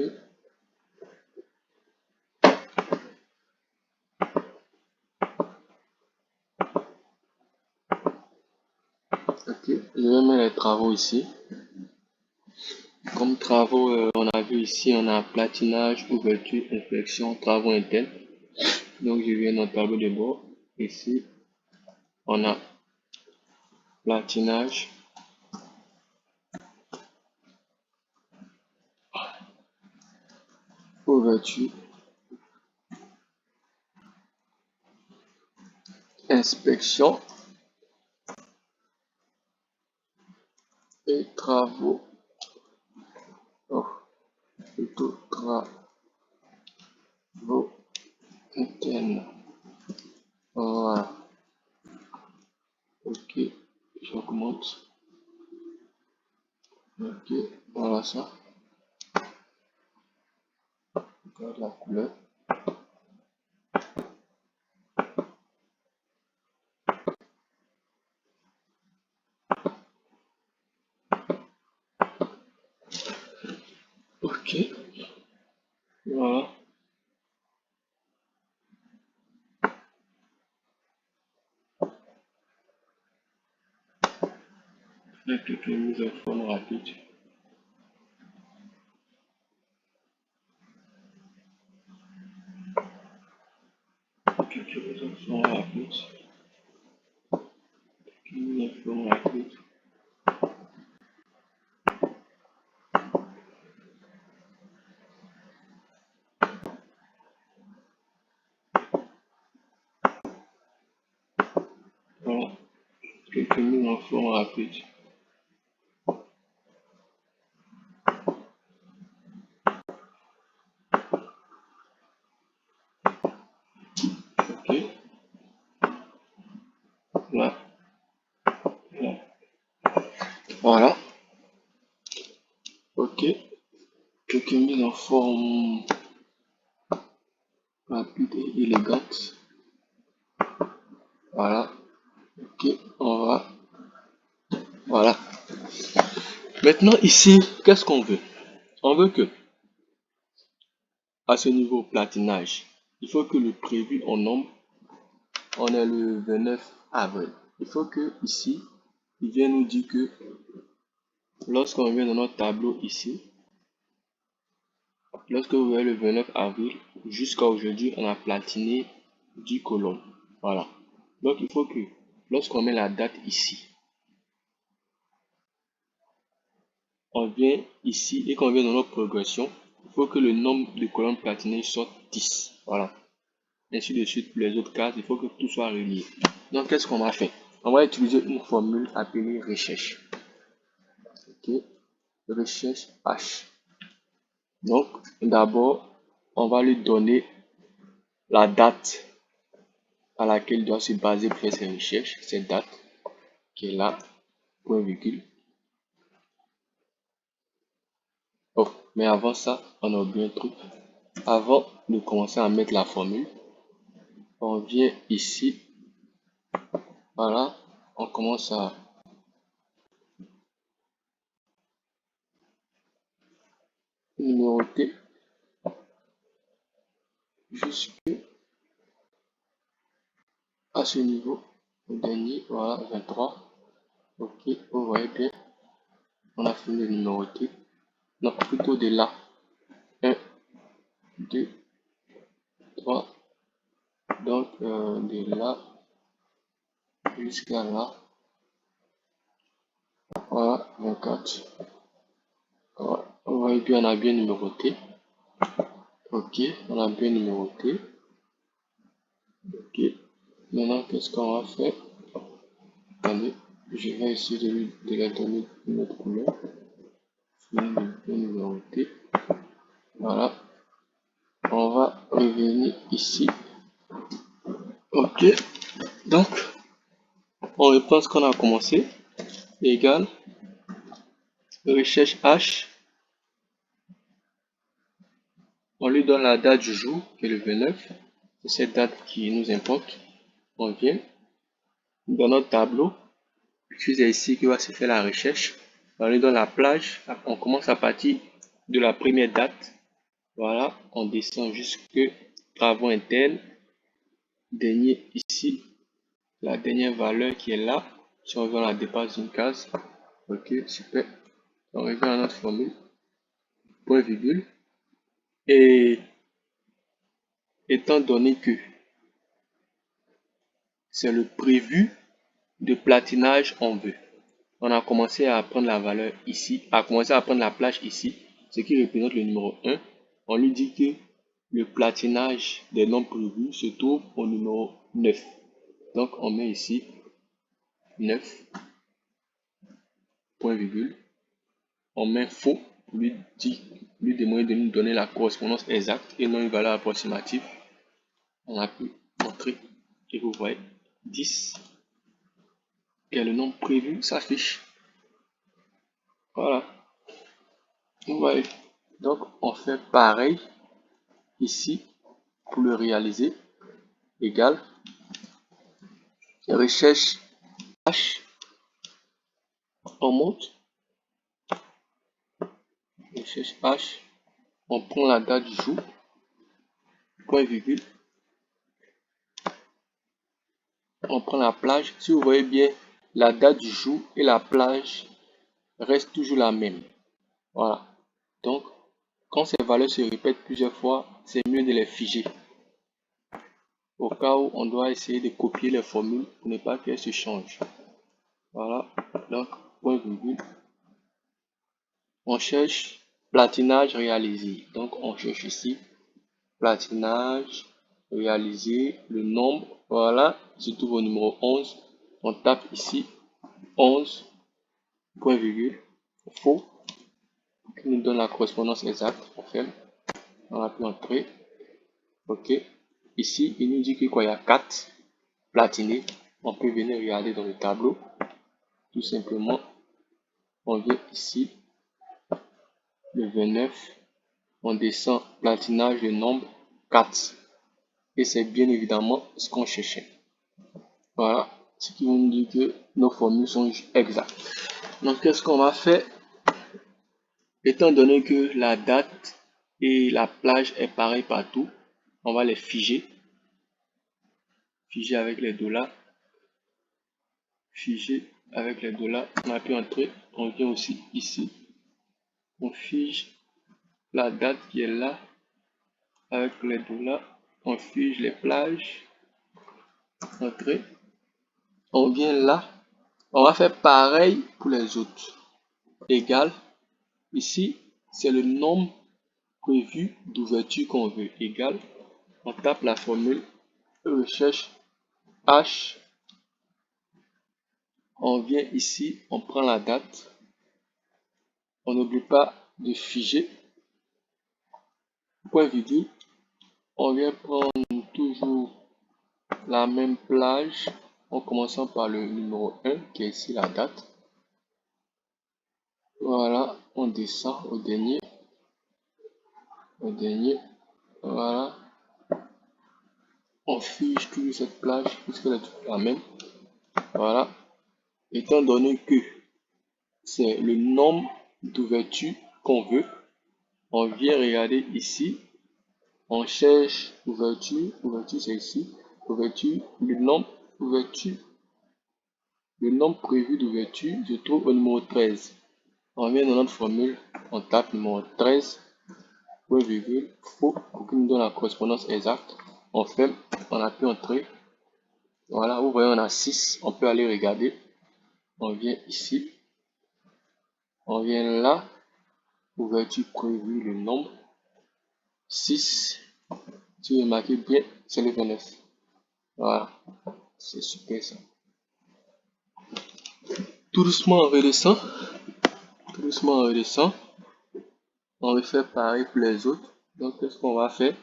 Ok. Je vais mettre les travaux ici. Comme travaux, on a vu ici, on a platinage, ouverture, inflexion, travaux internes. Donc, je viens dans le tableau de bord. Ici, on a platinage, ouverture, inspection et travaux. Oh, plutôt travaux internes. Voilà. Ok. J'augmente. Ok, voilà ça. Regarde la couleur. Ok, voilà. Faire quelques mises en forme rapides. Quelques mises en forme rapides. Quelques mises en forme rapides. Voilà. Quelques mises en forme rapides. Ok, là, là. Voilà. Ok. Quelques mises en forme rapide et élégante. Voilà. Ok, on va. Voilà. Maintenant, ici, qu'est-ce qu'on veut? On veut que, à ce niveau platinage, il faut que le prévu en nombre, on est le 29 avril. Il faut que, ici, il vient nous dire que, lorsqu'on vient dans notre tableau ici, lorsque vous voyez le 29 avril, jusqu'à aujourd'hui, on a platiné 10 colonnes. Voilà. Donc, il faut que, lorsqu'on met la date ici, on vient ici et qu'on vient dans notre progression, il faut que le nombre de colonnes platinées soit 10. Voilà. Ainsi de suite pour les autres cases, il faut que tout soit relié. Donc, qu'est-ce qu'on va faire? On va utiliser une formule appelée recherche. Ok, recherche H. Donc, d'abord, on va lui donner la date à laquelle il doit se baser pour faire ses recherches. Cette date qui est là, point virgule. Oh, mais avant ça, on a oublié un truc. Avant de commencer à mettre la formule, on vient ici. Voilà, on commence à numéroter jusqu'à ce niveau. Le dernier, voilà, 23. Ok, vous voyez bien, on a fini de numéroter. Non, plutôt de là. 1, 2, 3. Donc, de là jusqu'à là. Voilà, 24. Voilà. Vous voyez bien, on a bien numéroté. Ok, on a bien numéroté. Ok, maintenant, qu'est-ce qu'on va faire? Attendez, je vais essayer de la donner une autre couleur. Fini de bien numéroté. Voilà, on va revenir ici. Ok, donc, on reprend ce qu'on a commencé. Égal, recherche H. On lui donne la date du jour, qui est le 29. C'est cette date qui nous importe. On vient dans notre tableau. Puis c'est ici que va se faire la recherche. On lui donne la plage. On commence à partir de la première date. Voilà, on descend jusque travaux internes. Dernier ici, la dernière valeur qui est là. Si on veut, on la dépasse d'une case. Ok, super. On revient à notre formule. Point virgule. Et étant donné que c'est le prévu de platinage, on veut. On a commencé à prendre la valeur ici, à commencer à prendre la plage ici, ce qui représente le numéro 1. On lui dit que le platinage des nombres prévus se trouve au numéro 9. Donc on met ici 9, point virgule. On met faux pour lui demander de nous donner la correspondance exacte et non une valeur approximative. On a pu montrer et vous voyez 10 et le nombre prévu s'affiche. Voilà. Vous voyez, donc on fait pareil ici pour le réaliser. Égal, recherche H, on monte, recherche H, on prend la date du jour, point virgule, on prend la plage. Si vous voyez bien, la date du jour et la plage restent toujours la même. Voilà. Donc, quand ces valeurs se répètent plusieurs fois, c'est mieux de les figer. Au cas où on doit essayer de copier les formules pour ne pas qu'elles se changent. Voilà. Donc, point virgule. On cherche platinage réalisé. Donc, on cherche ici platinage réalisé, le nombre. Voilà. Il se trouve au numéro 11. On tape ici 11, point virgule, faux, qui nous donne la correspondance exacte. On ferme. On appuie entrée. OK. Ici, il nous dit que quoi, il y a 4 platinés. On peut venir regarder dans le tableau. Tout simplement, on vient ici, le 29, on descend platinage, le nombre 4. Et c'est bien évidemment ce qu'on cherchait. Voilà, ce qui nous dit que nos formules sont exactes. Donc, qu'est-ce qu'on va faire? Étant donné que la date et la plage est pareil partout, on va les figer. Figer avec les $. Figer avec les $. On appuie entrée. On vient aussi ici. On fige la date qui est là avec les $. On fige les plages. Entrée. On vient là. On va faire pareil pour les autres. Égal. Ici, c'est le nombre prévu d'ouverture qu'on veut. Égal. On tape la formule. Recherche H. On vient ici. On prend la date. On n'oublie pas de figer. Point virgule. On vient prendre toujours la même plage en commençant par le numéro 1 qui est ici la date. Voilà, on descend au dernier. Voilà. On fige toujours cette plage puisqu'elle est toujours la même. Voilà. Étant donné que c'est le nombre d'ouvertures qu'on veut, on vient regarder ici. On cherche ouverture. Ouverture c'est ici. Ouverture, le nombre d'ouverture. Le nombre prévu d'ouverture se trouve au numéro 13. On vient dans notre formule, on tape numéro 13, point virgule, faux, pour qu'il nous donne la correspondance exacte. On ferme, on appuie entrée. Voilà, vous voyez, on a 6. On peut aller regarder. On vient ici. On vient là. Ouverture prévue, le nombre. 6. Si vous remarquez bien, c'est le 29. Voilà, c'est super ça. Tout doucement, on redescend. Tout doucement, on redescend. On refait pareil pour les autres. Donc, qu'est-ce qu'on va faire?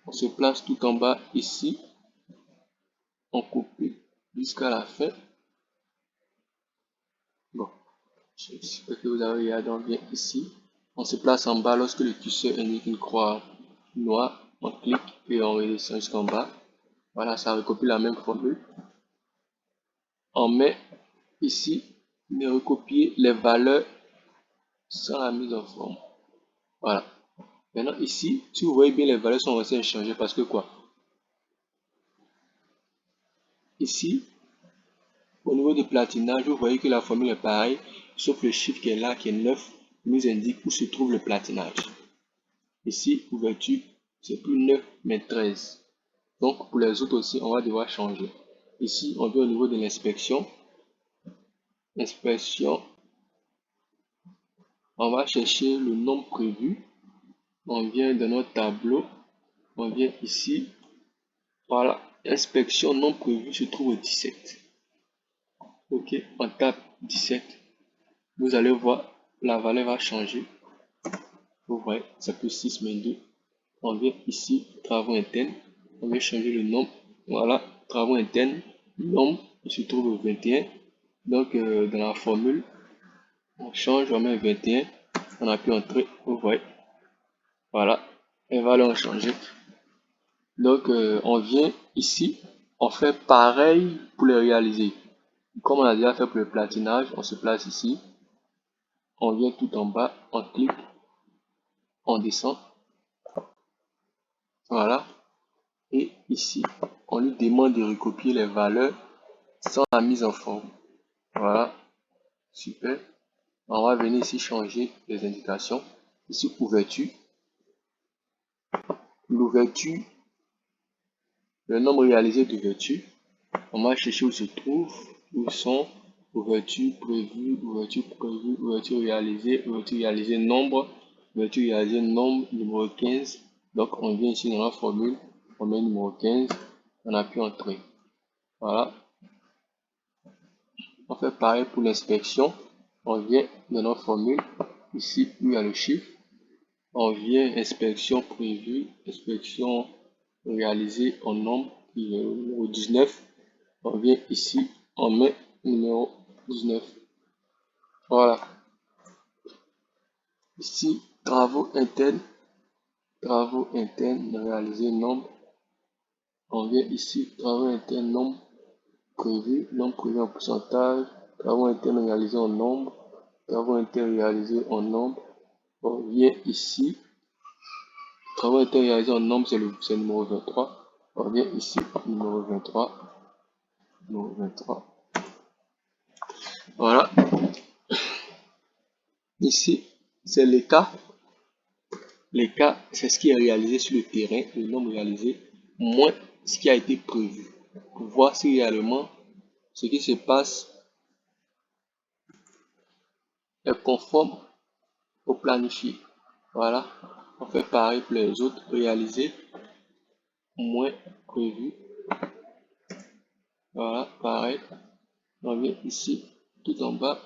On se place tout en bas ici. On copie jusqu'à la fin. Bon, j'espère que vous avez regardé bien ici. On se place en bas lorsque le curseur indique une croix noire. On clique et on redescend jusqu'en bas. Voilà, ça recopie la même formule. On met ici de recopier les valeurs sans la mise en forme. Voilà. Maintenant ici, si vous voyez bien, les valeurs sont aussi inchangées parce que quoi? Ici, au niveau de platinage, vous voyez que la formule est pareille, sauf le chiffre qui est là, qui est 9, nous indique où se trouve le platinage. Ici, ouverture, c'est plus 9, mais 13. Donc, pour les autres aussi, on va devoir changer. Ici, on vient au niveau de l'inspection. Inspection, on va chercher le nombre prévu. On vient dans notre tableau. On vient ici. Voilà, inspection non prévu se trouve au 17. Ok, on tape 17. Vous allez voir, la valeur va changer. Vous voyez, c'est plus 6, mais 2. On vient ici, travaux internes. On vient changer le nombre. Voilà, travaux internes. Nombre, il se trouve au 21. Donc, dans la formule, on change, on met 21. on appuie entrée, vous voyez, voilà, les valeurs ont changé. Donc, on vient ici, on fait pareil pour les réaliser. Comme on a déjà fait pour le platinage, on se place ici, on vient tout en bas, on clique, on descend, voilà, et ici, on lui demande de recopier les valeurs sans la mise en forme. Voilà, super. On va venir ici changer les indications. Ici, ouverture. L'ouverture, le nombre réalisé d'ouverture. On va chercher où se trouve, où sont ouverture prévue, ouverture réalisée, nombre, ouverture réalisée, nombre, numéro 15. Donc, on vient ici dans la formule, on met numéro 15, on appuie entrée. Voilà. On fait pareil pour l'inspection. On vient dans notre formule, ici où il y a le chiffre. On vient inspection prévue, inspection réalisée en nombre, numéro 19. On vient ici, on met numéro 19. Voilà. Ici, travaux internes réalisés nombre. On vient ici, travaux internes nombre prévu en pourcentage, travaux internes réalisés en nombre, travaux internes réalisés en nombre. On vient ici, travaux internes réalisés en nombre, c'est le numéro 23. On vient ici, numéro 23. Numéro 23. Voilà. Ici, c'est l'état. L'état, c'est ce qui est réalisé sur le terrain, le nombre réalisé, moins ce qui a été prévu. Pour voir si réellement ce qui se passe est conforme au planifié. Voilà. On fait pareil pour les autres. Réalisé, moins prévu. Voilà, pareil. On vient ici, tout en bas,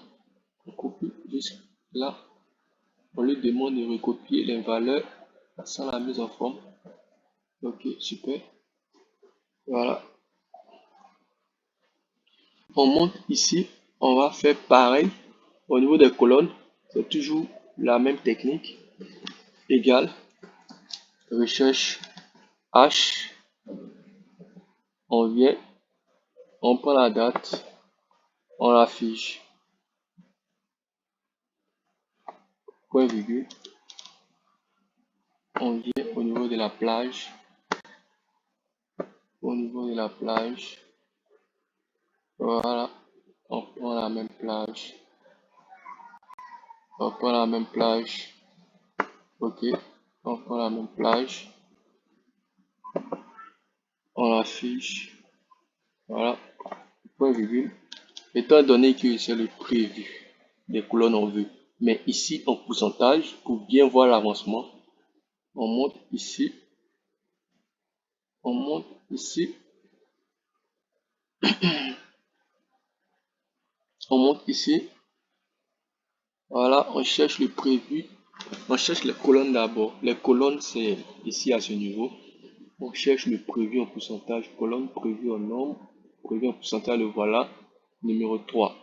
on copie jusque là. On lui demande de recopier les valeurs sans la mise en forme. Ok, super. Voilà. On monte ici, on va faire pareil. Au niveau des colonnes, c'est toujours la même technique. Égal, recherche H. On vient, on prend la date, on l'affiche. Point virgule. On vient au niveau de la plage. Au niveau de la plage. Voilà. On prend la même plage. On prend la même plage. Ok. On prend la même plage. On l'affiche. Voilà. Point virgule. Étant donné que c'est le prévu des colonnes en vue. Mais ici, en pourcentage, pour bien voir l'avancement, on monte ici. On monte ici. On monte ici. Voilà, on cherche le prévu. On cherche les colonnes d'abord. Les colonnes, c'est ici à ce niveau. On cherche le prévu en pourcentage. Colonne prévue en nombre. Prévu en pourcentage, le voilà. Numéro 3.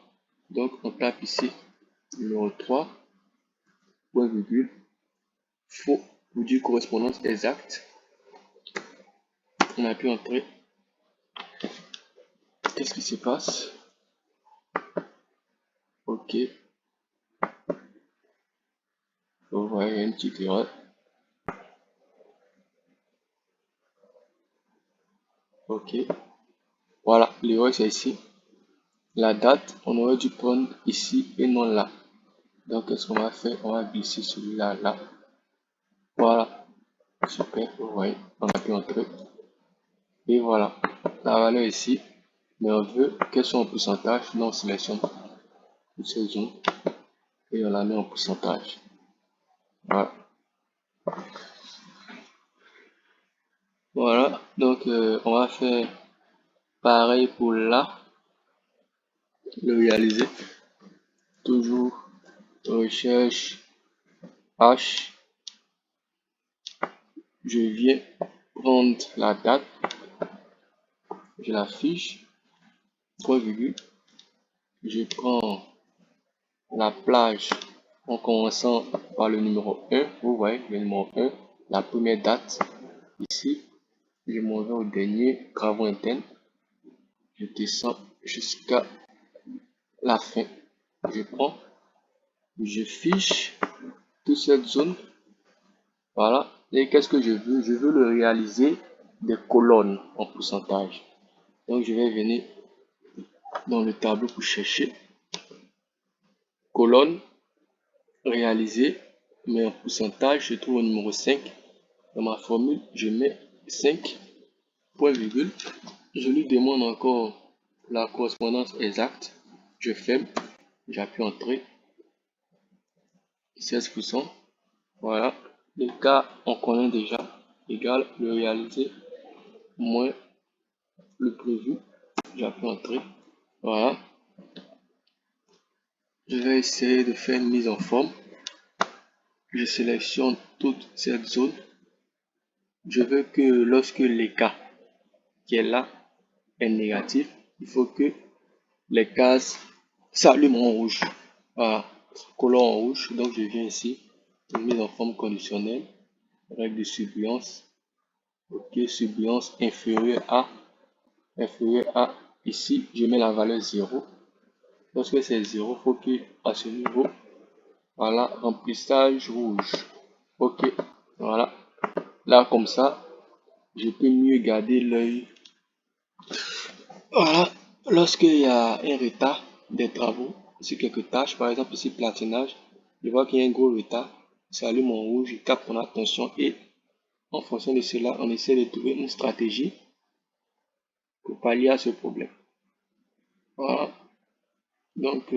Donc, on tape ici. Numéro 3. Point virgule. Faux. Pour dire correspondance exacte. On appuie entrée. Qu'est-ce qui se passe? Ok. Vous voyez une petite erreur. Ok. Voilà, l'erreur c'est ici. La date, on aurait dû prendre ici et non là. Donc, qu'est-ce qu'on va faire? On va glisser celui-là là. Voilà. Super, vous voyez. On appuie entrée. Et voilà. La valeur ici. Mais on veut qu'elle soit en pourcentage. Donc, on sélectionne toutes ces zones. Et on la met en pourcentage. Voilà. Voilà. Donc, on va faire pareil pour là. Le réaliser. Toujours recherche H. Je viens prendre la date. Je l'affiche. 3 virgule. Je prends la plage En commençant par le numéro 1, vous voyez le numéro 1, la première date. Ici, je m'en vais au dernier travaux internes. Je descends jusqu'à la fin. Je prends, je fiche toute cette zone. Voilà. Et qu'est-ce que je veux? Je veux le réaliser des colonnes en pourcentage. Donc, je vais venir dans le tableau pour chercher colonne réalisée, mais en pourcentage, je trouve au numéro 5. Dans ma formule, je mets 5, point virgule. Je lui demande encore la correspondance exacte. Je ferme, j'appuie Entrée. 16%. Voilà. Le cas, on connaît déjà. Égal le réalisé moins le prévu. J'appuie Entrée. Voilà. Je vais essayer de faire une mise en forme. Je sélectionne toute cette zone. Je veux que lorsque l'écart qui est là est négatif, il faut que les cases s'allument en rouge. Voilà. Colonne en rouge. Donc je viens ici. Une mise en forme conditionnelle. Règle de surbrillance. Ok, surbrillance inférieure à, ici, je mets la valeur 0. Lorsque c'est 0, il faut que à ce niveau, voilà, remplissage rouge. Ok, voilà. Là, comme ça, je peux mieux garder l'œil. Voilà, lorsqu'il y a un retard des travaux sur quelques tâches, par exemple ici platinage, je vois qu'il y a un gros retard, ça allume en rouge, je capte mon attention et en fonction de cela, on essaie de trouver une stratégie pour pallier à ce problème. Voilà, donc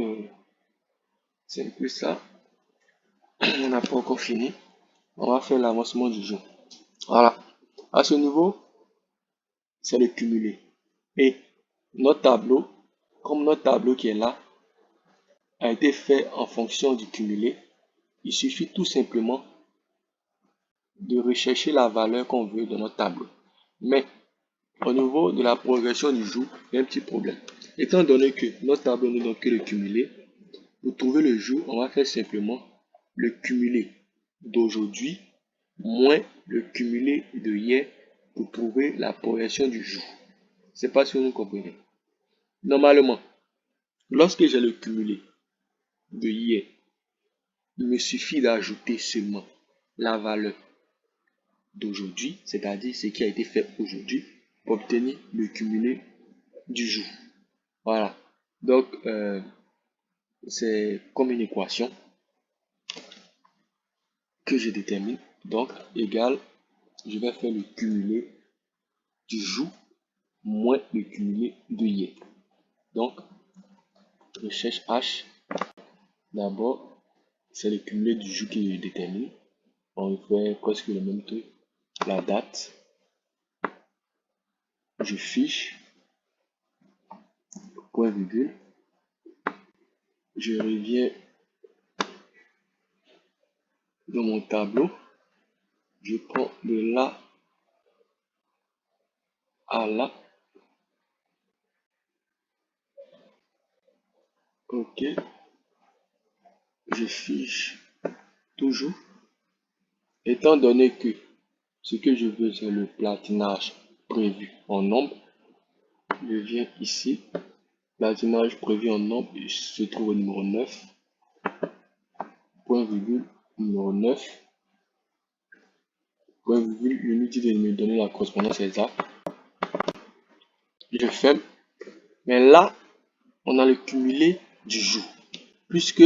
c'est un peu ça. On n'a pas encore fini. On va faire l'avancement du jour. Voilà, à ce niveau, c'est le cumulé. Et notre tableau, comme notre tableau qui est là, a été fait en fonction du cumulé, il suffit tout simplement de rechercher la valeur qu'on veut dans notre tableau. Mais au niveau de la progression du jour, il y a un petit problème. Étant donné que notre tableau ne donne que le cumulé, pour trouver le jour, on va faire simplement le cumulé d'aujourd'hui moins le cumulé de hier pour trouver la progression du jour. C'est pas si vous comprenez. Normalement, lorsque j'ai le cumulé de hier, il me suffit d'ajouter seulement la valeur d'aujourd'hui, c'est-à-dire ce qui a été fait aujourd'hui, pour obtenir le cumulé du jour. Voilà. Donc, c'est comme une équation que je détermine. Donc, égal, je vais faire le cumulé du jour moins le cumulé de hier. Donc, recherche H. D'abord, c'est le cumulé du jour que je détermine. On fait presque le même truc. La date. Je fiche. Point virgule. Je reviens dans mon tableau. Je prends de là à là. Ok. Je fiche toujours. Étant donné que ce que je veux, c'est le platinage prévu en nombre, je viens ici. Platinage prévu en nombre se trouve au numéro 9. Point virgule numéro 9. Point virgule, je lui dis de me donner la correspondance exacte. Je ferme. Mais là, on a le cumulé du jour. Puisque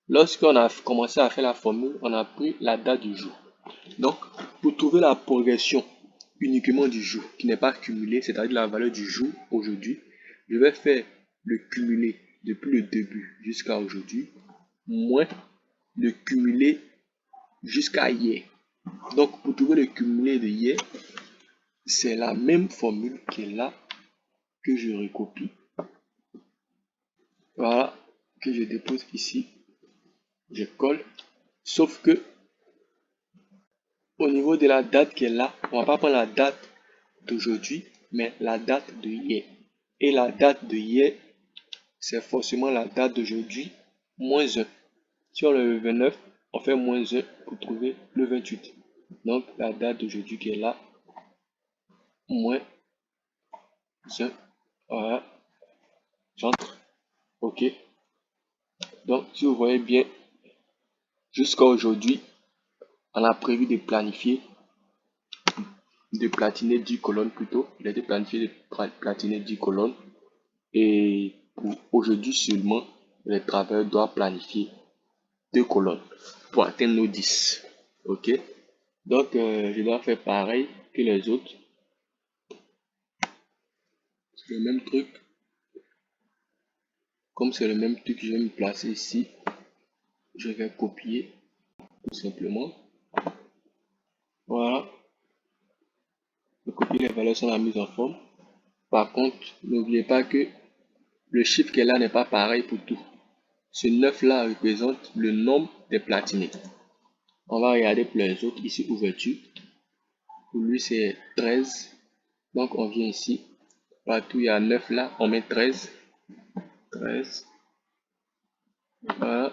lorsqu'on a commencé à faire la formule, on a pris la date du jour. Donc, pour trouver la progression uniquement du jour, qui n'est pas cumulée, c'est-à-dire la valeur du jour aujourd'hui, je vais faire le cumulé depuis le début jusqu'à aujourd'hui, moins le cumulé jusqu'à hier. Donc, pour trouver le cumulé de hier, c'est la même formule qui est là, que je recopie. Voilà, que je dépose ici. Je colle. Sauf que, au niveau de la date qui est là, on va pas prendre la date d'aujourd'hui, mais la date de hier. Et la date de hier, c'est forcément la date d'aujourd'hui, moins 1. Si on le 29, on fait moins 1 pour trouver le 28. Donc la date d'aujourd'hui qui est là, moins 1. Voilà, j'entre. OK. Donc si vous voyez bien, jusqu'à aujourd'hui, on a prévu de planifier, de platiner 10 colonnes plutôt. Il a été planifié de platiner 10 colonnes. Et pour aujourd'hui seulement, les travailleurs doivent planifier 2 colonnes pour atteindre nos 10. OK. Donc, je dois faire pareil que les autres. C'est le même truc. Comme c'est le même truc, je vais me placer ici. Je vais copier tout simplement. Voilà. Je copie les valeurs sans la mise en forme. Par contre, n'oubliez pas que le chiffre qui est là n'est pas pareil pour tout. Ce 9 là représente le nombre des platinés. On va regarder pour les autres. Ici, ouverture. Pour lui, c'est 13. Donc, on vient ici. Partout, il y a 9 là. On met 13. 13. Voilà.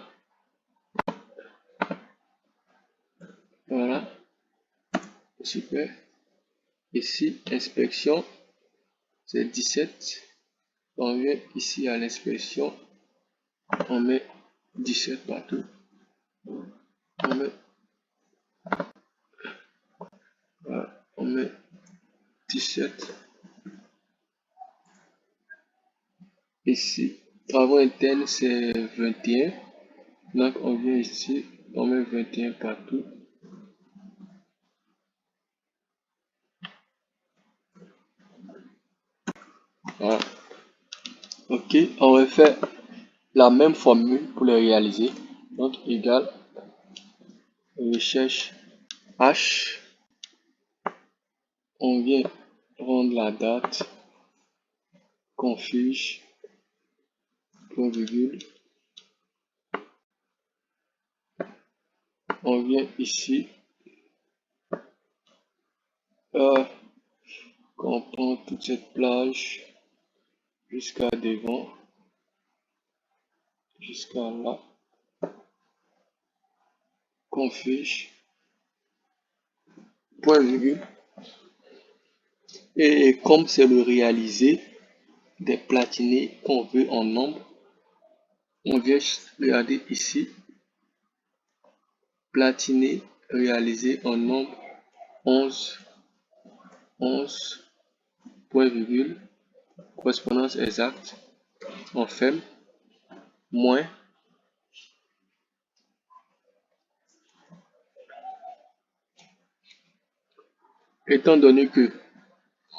Voilà. Super. Ici, inspection, c'est 17. On vient ici à l'inspection. On met 17 partout. On met, voilà, on met 17. Ici, travaux internes, c'est 21. Donc, on vient ici. On met 21 partout. Voilà. OK, on refait la même formule pour le réaliser. Donc, égal, recherche H. On vient prendre la date, confige, point virgule. On vient ici, on prend toute cette plage jusqu'à devant, jusqu'à là, confige, point virgule. Et comme c'est le réalisé des platinés qu'on veut en nombre, on vient regarder ici, platiné réalisé en nombre 11, 11, point virgule, correspondance exacte, on ferme, moins, étant donné que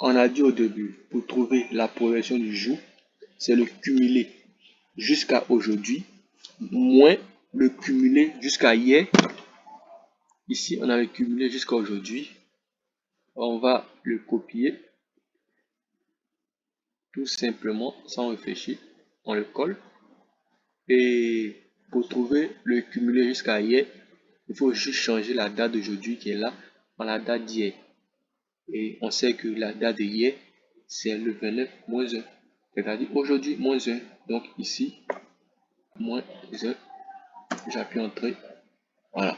on a dit au début, pour trouver la progression du jour, c'est le cumulé jusqu'à aujourd'hui, moins le cumulé jusqu'à hier. Ici, on a le cumulé jusqu'à aujourd'hui. On va le copier tout simplement, sans réfléchir. On le colle. Et pour trouver le cumulé jusqu'à hier, il faut juste changer la date d'aujourd'hui qui est là par la date d'hier. Et on sait que la date d'hier, c'est le 29 moins 1. C'est-à-dire aujourd'hui moins 1. Donc ici, moins 1. J'appuie Entrée. Voilà.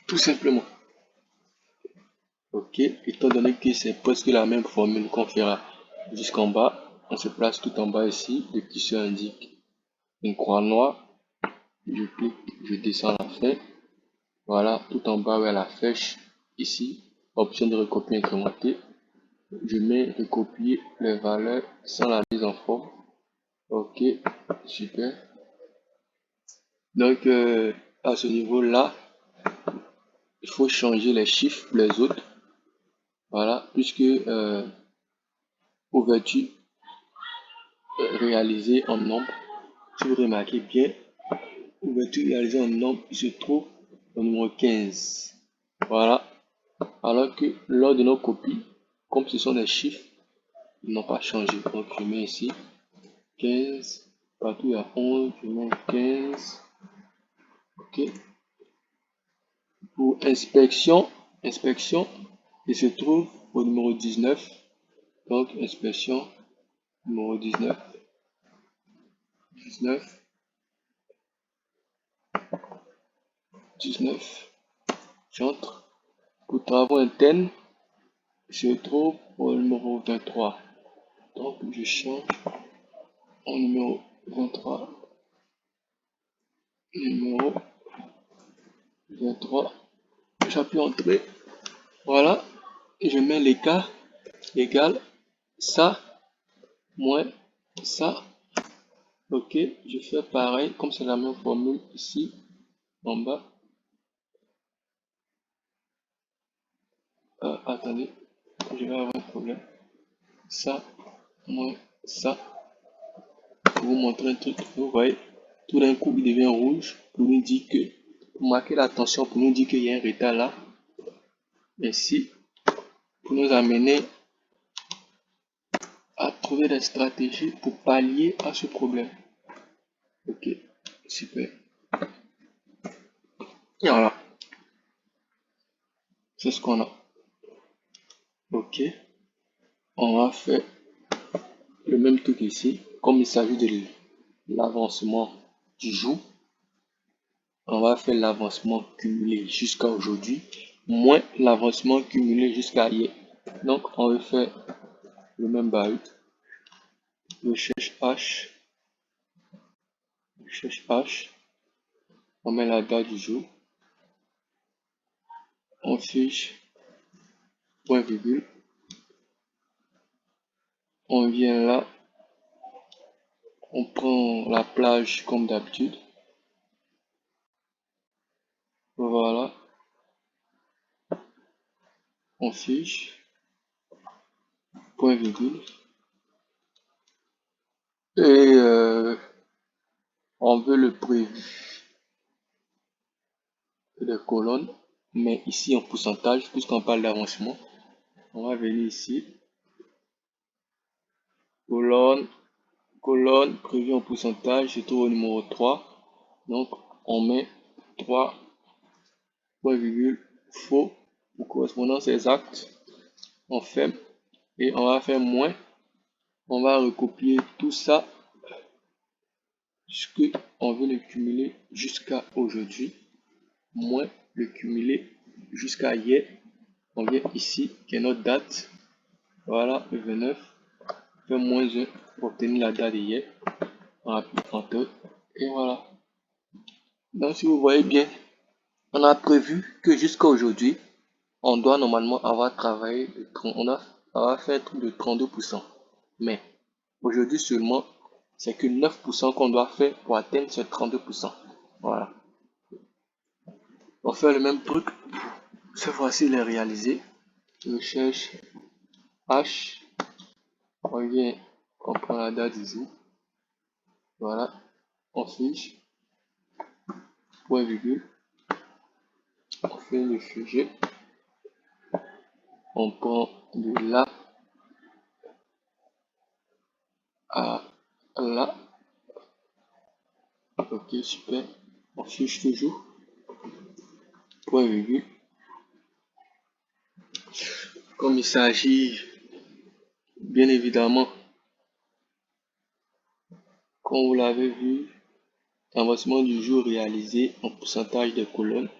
Tout simplement. OK. Étant donné que c'est presque la même formule qu'on fera jusqu'en bas, on se place tout en bas ici. Le petit indique une croix noire. Je clique, je descends à la fin. Voilà, tout en bas vers la flèche. Ici, option de recopier incrémenter. Je mets recopier les valeurs sans la mise en forme. OK, super. Donc, à ce niveau-là, il faut changer les chiffres pour les autres. Voilà, puisque ouverture réalisée en nombre. Si vous remarquez bien, ouverture réalisée en nombre, il se trouve au numéro 15. Voilà. Alors que lors de nos copies, comme ce sont des chiffres, ils n'ont pas changé. Donc, je mets ici 15. Partout il y a 11, je mets 15. OK. Pour inspection, il se trouve au numéro 19. Donc, inspection numéro 19. 19. J'entre. Pour travaux internes, je trouve au numéro 23. Donc, je change au numéro 23. Numéro 23. J'appuie Entrée. Voilà. Et je mets l'écart égal ça moins ça. Ok. Je fais pareil, comme c'est la même formule ici, en bas. Attendez, je vais avoir un problème. Ça moins ça. Pour vous montrer un truc, vous voyez, tout d'un coup il devient rouge pour nous dire que, pour marquer l'attention, pour nous dire qu'il y a un retard là. Ici, pour nous amener à trouver des stratégies pour pallier à ce problème. Ok, super. Et voilà, c'est ce qu'on a. Ok, on va faire le même truc ici. Comme il s'agit de l'avancement du jour, on va faire l'avancement cumulé jusqu'à aujourd'hui, moins l'avancement cumulé jusqu'à hier. Donc, on va faire le même baril. Recherche H. Recherche H. On met la date du jour. On fiche point virgule. On vient là. On prend la plage comme d'habitude. Voilà. On fiche point virgule. Et on veut le prévu des colonnes. Mais ici en pourcentage, puisqu'on parle d'avancement. On va venir ici. Colonne. Colonne prévue en pourcentage, je trouve au numéro 3. Donc, on met 3, point virgule, faux, pour correspondance exacte. On ferme et on va faire moins. On va recopier tout ça, puisque on veut le cumuler jusqu'à aujourd'hui, moins le cumuler jusqu'à hier. On vient ici, qui est notre date. Voilà, le 29. On fait moins 1 pour obtenir la date d'hier. On appuie Enter. Et voilà. Donc, si vous voyez bien, on a prévu que jusqu'à aujourd'hui, on doit normalement avoir travaillé, on va faire un truc de 32%. Mais aujourd'hui seulement, c'est que 9% qu'on doit faire pour atteindre ce 32%. Voilà. On fait le même truc. Cette fois-ci, il est réalisé. Recherche H. On vient, on prend la date du jour. Voilà. On fiche. Point virgule. On fait le sujet. On prend de là à là. Ok, super. On fiche toujours. Point virgule. Comme il s'agit, bien évidemment, comme vous l'avez vu, avancement du jour réalisé en pourcentage des colonnes.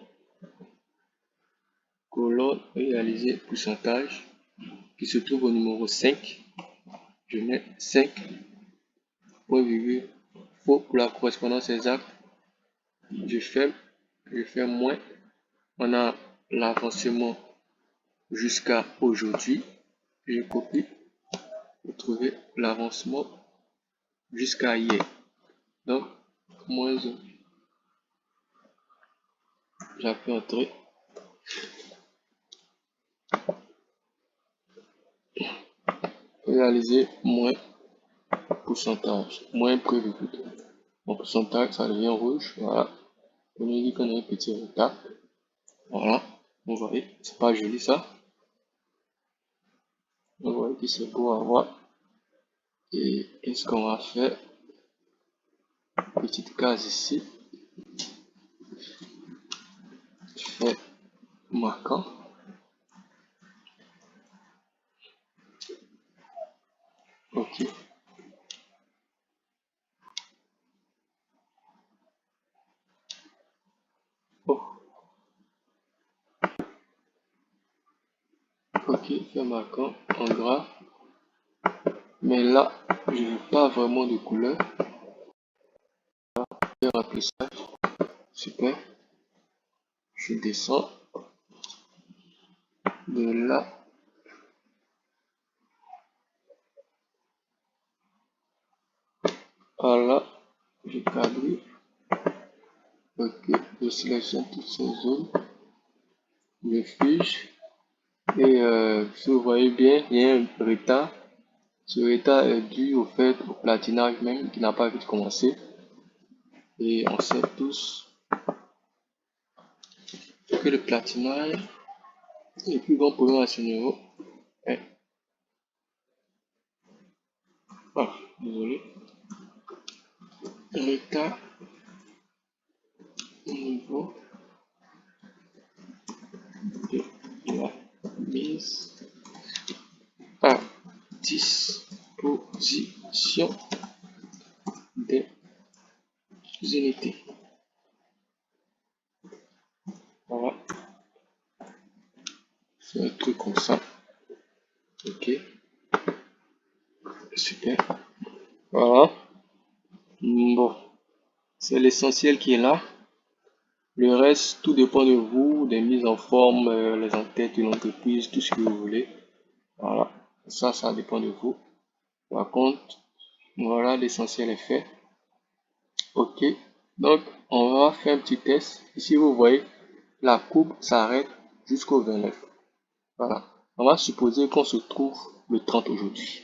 Colonne réalisée pourcentage qui se trouve au numéro 5. Je mets 5, point virgule, faux pour la correspondance exacte. Je fais moins. On a l'avancement jusqu'à aujourd'hui. Je copie pour trouver l'avancement jusqu'à hier. Donc, moins 1. J'appuie Entrée. Réaliser moins pourcentage, moins prévu plutôt. Mon pourcentage, ça devient rouge. Voilà. On nous dit qu'on a un petit retard. Voilà. Vous voyez, c'est pas joli ça. Vous voyez que c'est beau à voir. Et qu'est-ce qu'on va faire? Petite case ici. Je fais marquant. Ok. Oh. Ok, fait marquant en gras. Mais là, je n'ai pas vraiment de couleur. Faire remplissage. Super. Je descends de là à là. Je quadrille. Ok, je sélectionne toutes ces zones. Je fiche. Et si vous voyez bien, il y a un retard. Ce retard est dû au fait au platinage même qui n'a pas vite commencé. Et on sait tous que le platinage, le plus grand problème à ce niveau est... Ah, désolé. Retard au niveau de la mise à disposition des unités. Voilà, c'est un truc comme ça. Ok, super. Voilà. Bon, c'est l'essentiel qui est là. Le reste, tout dépend de vous, des mises en forme, les entêtes de l'entreprise, tout ce que vous voulez. Voilà, ça dépend de vous. Par contre, voilà, l'essentiel est fait. Ok, donc on va faire un petit test. Ici, vous voyez, la courbe s'arrête jusqu'au 29. Voilà, on va supposer qu'on se trouve le 30 aujourd'hui.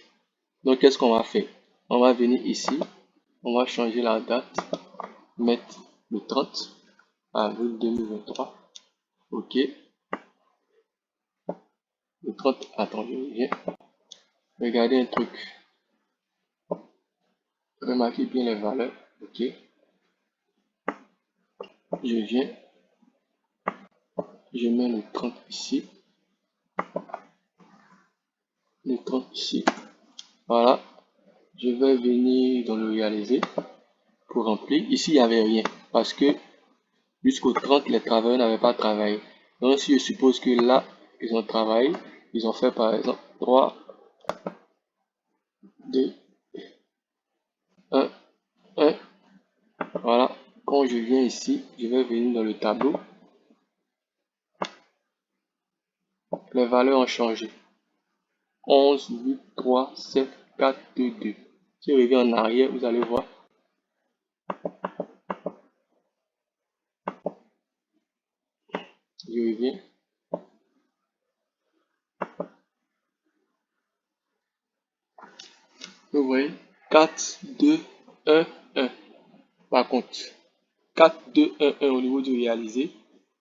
Donc, qu'est-ce qu'on va faire? On va venir ici, on va changer la date, mettre le 30 avril 2023. Ok, le 30, attends, je reviens. Regardez un truc. Remarquez bien les valeurs. Ok, je viens, je mets le 30 ici, le 30 ici. Voilà, je vais venir dans le réaliser pour remplir. Ici, il n'y avait rien parce que jusqu'au 30, les travailleurs n'avaient pas travaillé. Donc, si je suppose que là, ils ont travaillé, ils ont fait par exemple 3, 2, 1, 1. Voilà, quand je viens ici, je vais venir dans le tableau. Les valeurs ont changé. 11, 8, 3, 7, 4, 2, 2. Si je reviens en arrière, vous allez voir. Je reviens. Vous voyez, 4, 2, 1, 1. Par contre, 4, 2, 1, 1 au niveau du réalisé.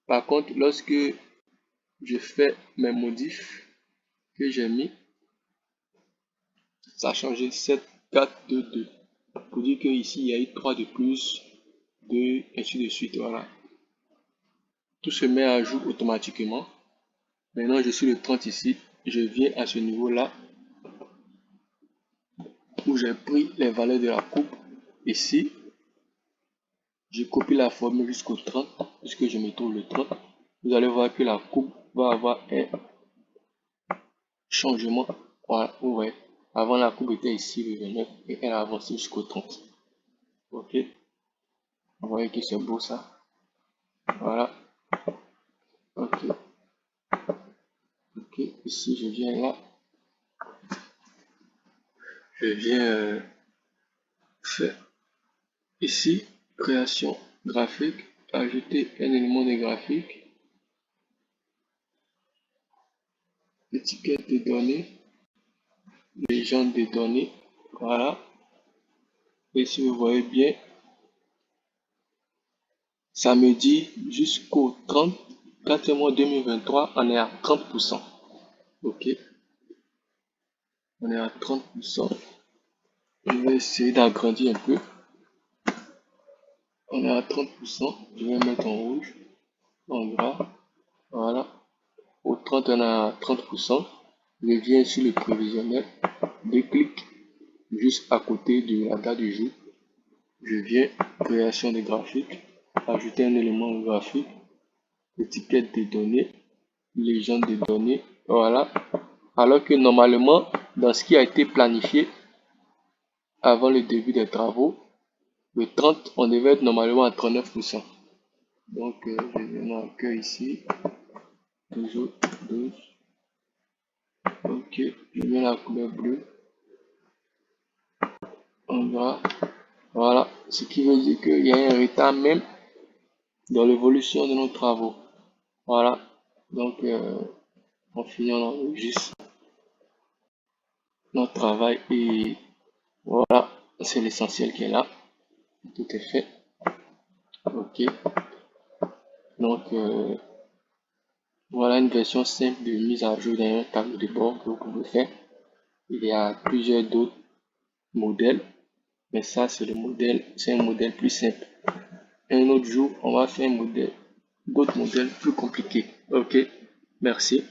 Par contre, lorsque je fais mes modifs que j'ai mis, ça a changé 7, 4, 2, 2. Pour dire que ici il y a eu 3 de plus, 2, ainsi de suite. Voilà. Tout se met à jour automatiquement. Maintenant, je suis le 30 ici. Je viens à ce niveau-là où j'ai pris les valeurs de la coupe. Ici, je copie la formule jusqu'au 30, puisque je me trouve le 30. Vous allez voir que la coupe va avoir un changement. Voilà, vous voyez. Avant, la coupe était ici le 29 et elle a avancé jusqu'au 30. Ok. Vous voyez que c'est beau ça. Voilà. Ok. Ok. Ici, je viens là. Je viens faire ici, création graphique, ajouter un élément de graphique, étiquette de données, légende des données. Voilà. Et si vous voyez bien, ça me dit jusqu'au 34 mois 2023, on est à 30%. Ok. On est à 30%. Je vais essayer d'agrandir un peu. On est à 30%. Je vais mettre en rouge, en gras. Voilà. Au 30, on est à 30%. Je viens sur le prévisionnel. Deux clics juste à côté de la date du jour. Je viens, création des graphiques, ajouter un élément graphique, étiquette des données, légende des données, Voilà. Alors que normalement, dans ce qui a été planifié avant le début des travaux, le 30, on devait être normalement à 39%. Donc, je vais marquer ici, toujours 12. Ok, je mets la couleur bleue. On va, voilà, ce qui veut dire qu'il y a un retard même dans l'évolution de nos travaux. Voilà, donc on finit, on enregistre notre travail et voilà, c'est l'essentiel qui est là. Tout est fait. Ok, donc voilà une version simple de mise à jour d'un tableau de bord que vous pouvez faire. Il y a plusieurs d'autres modèles, mais ça c'est un modèle plus simple. Un autre jour, on va faire un modèle, d'autres modèles plus compliqués. Ok, merci.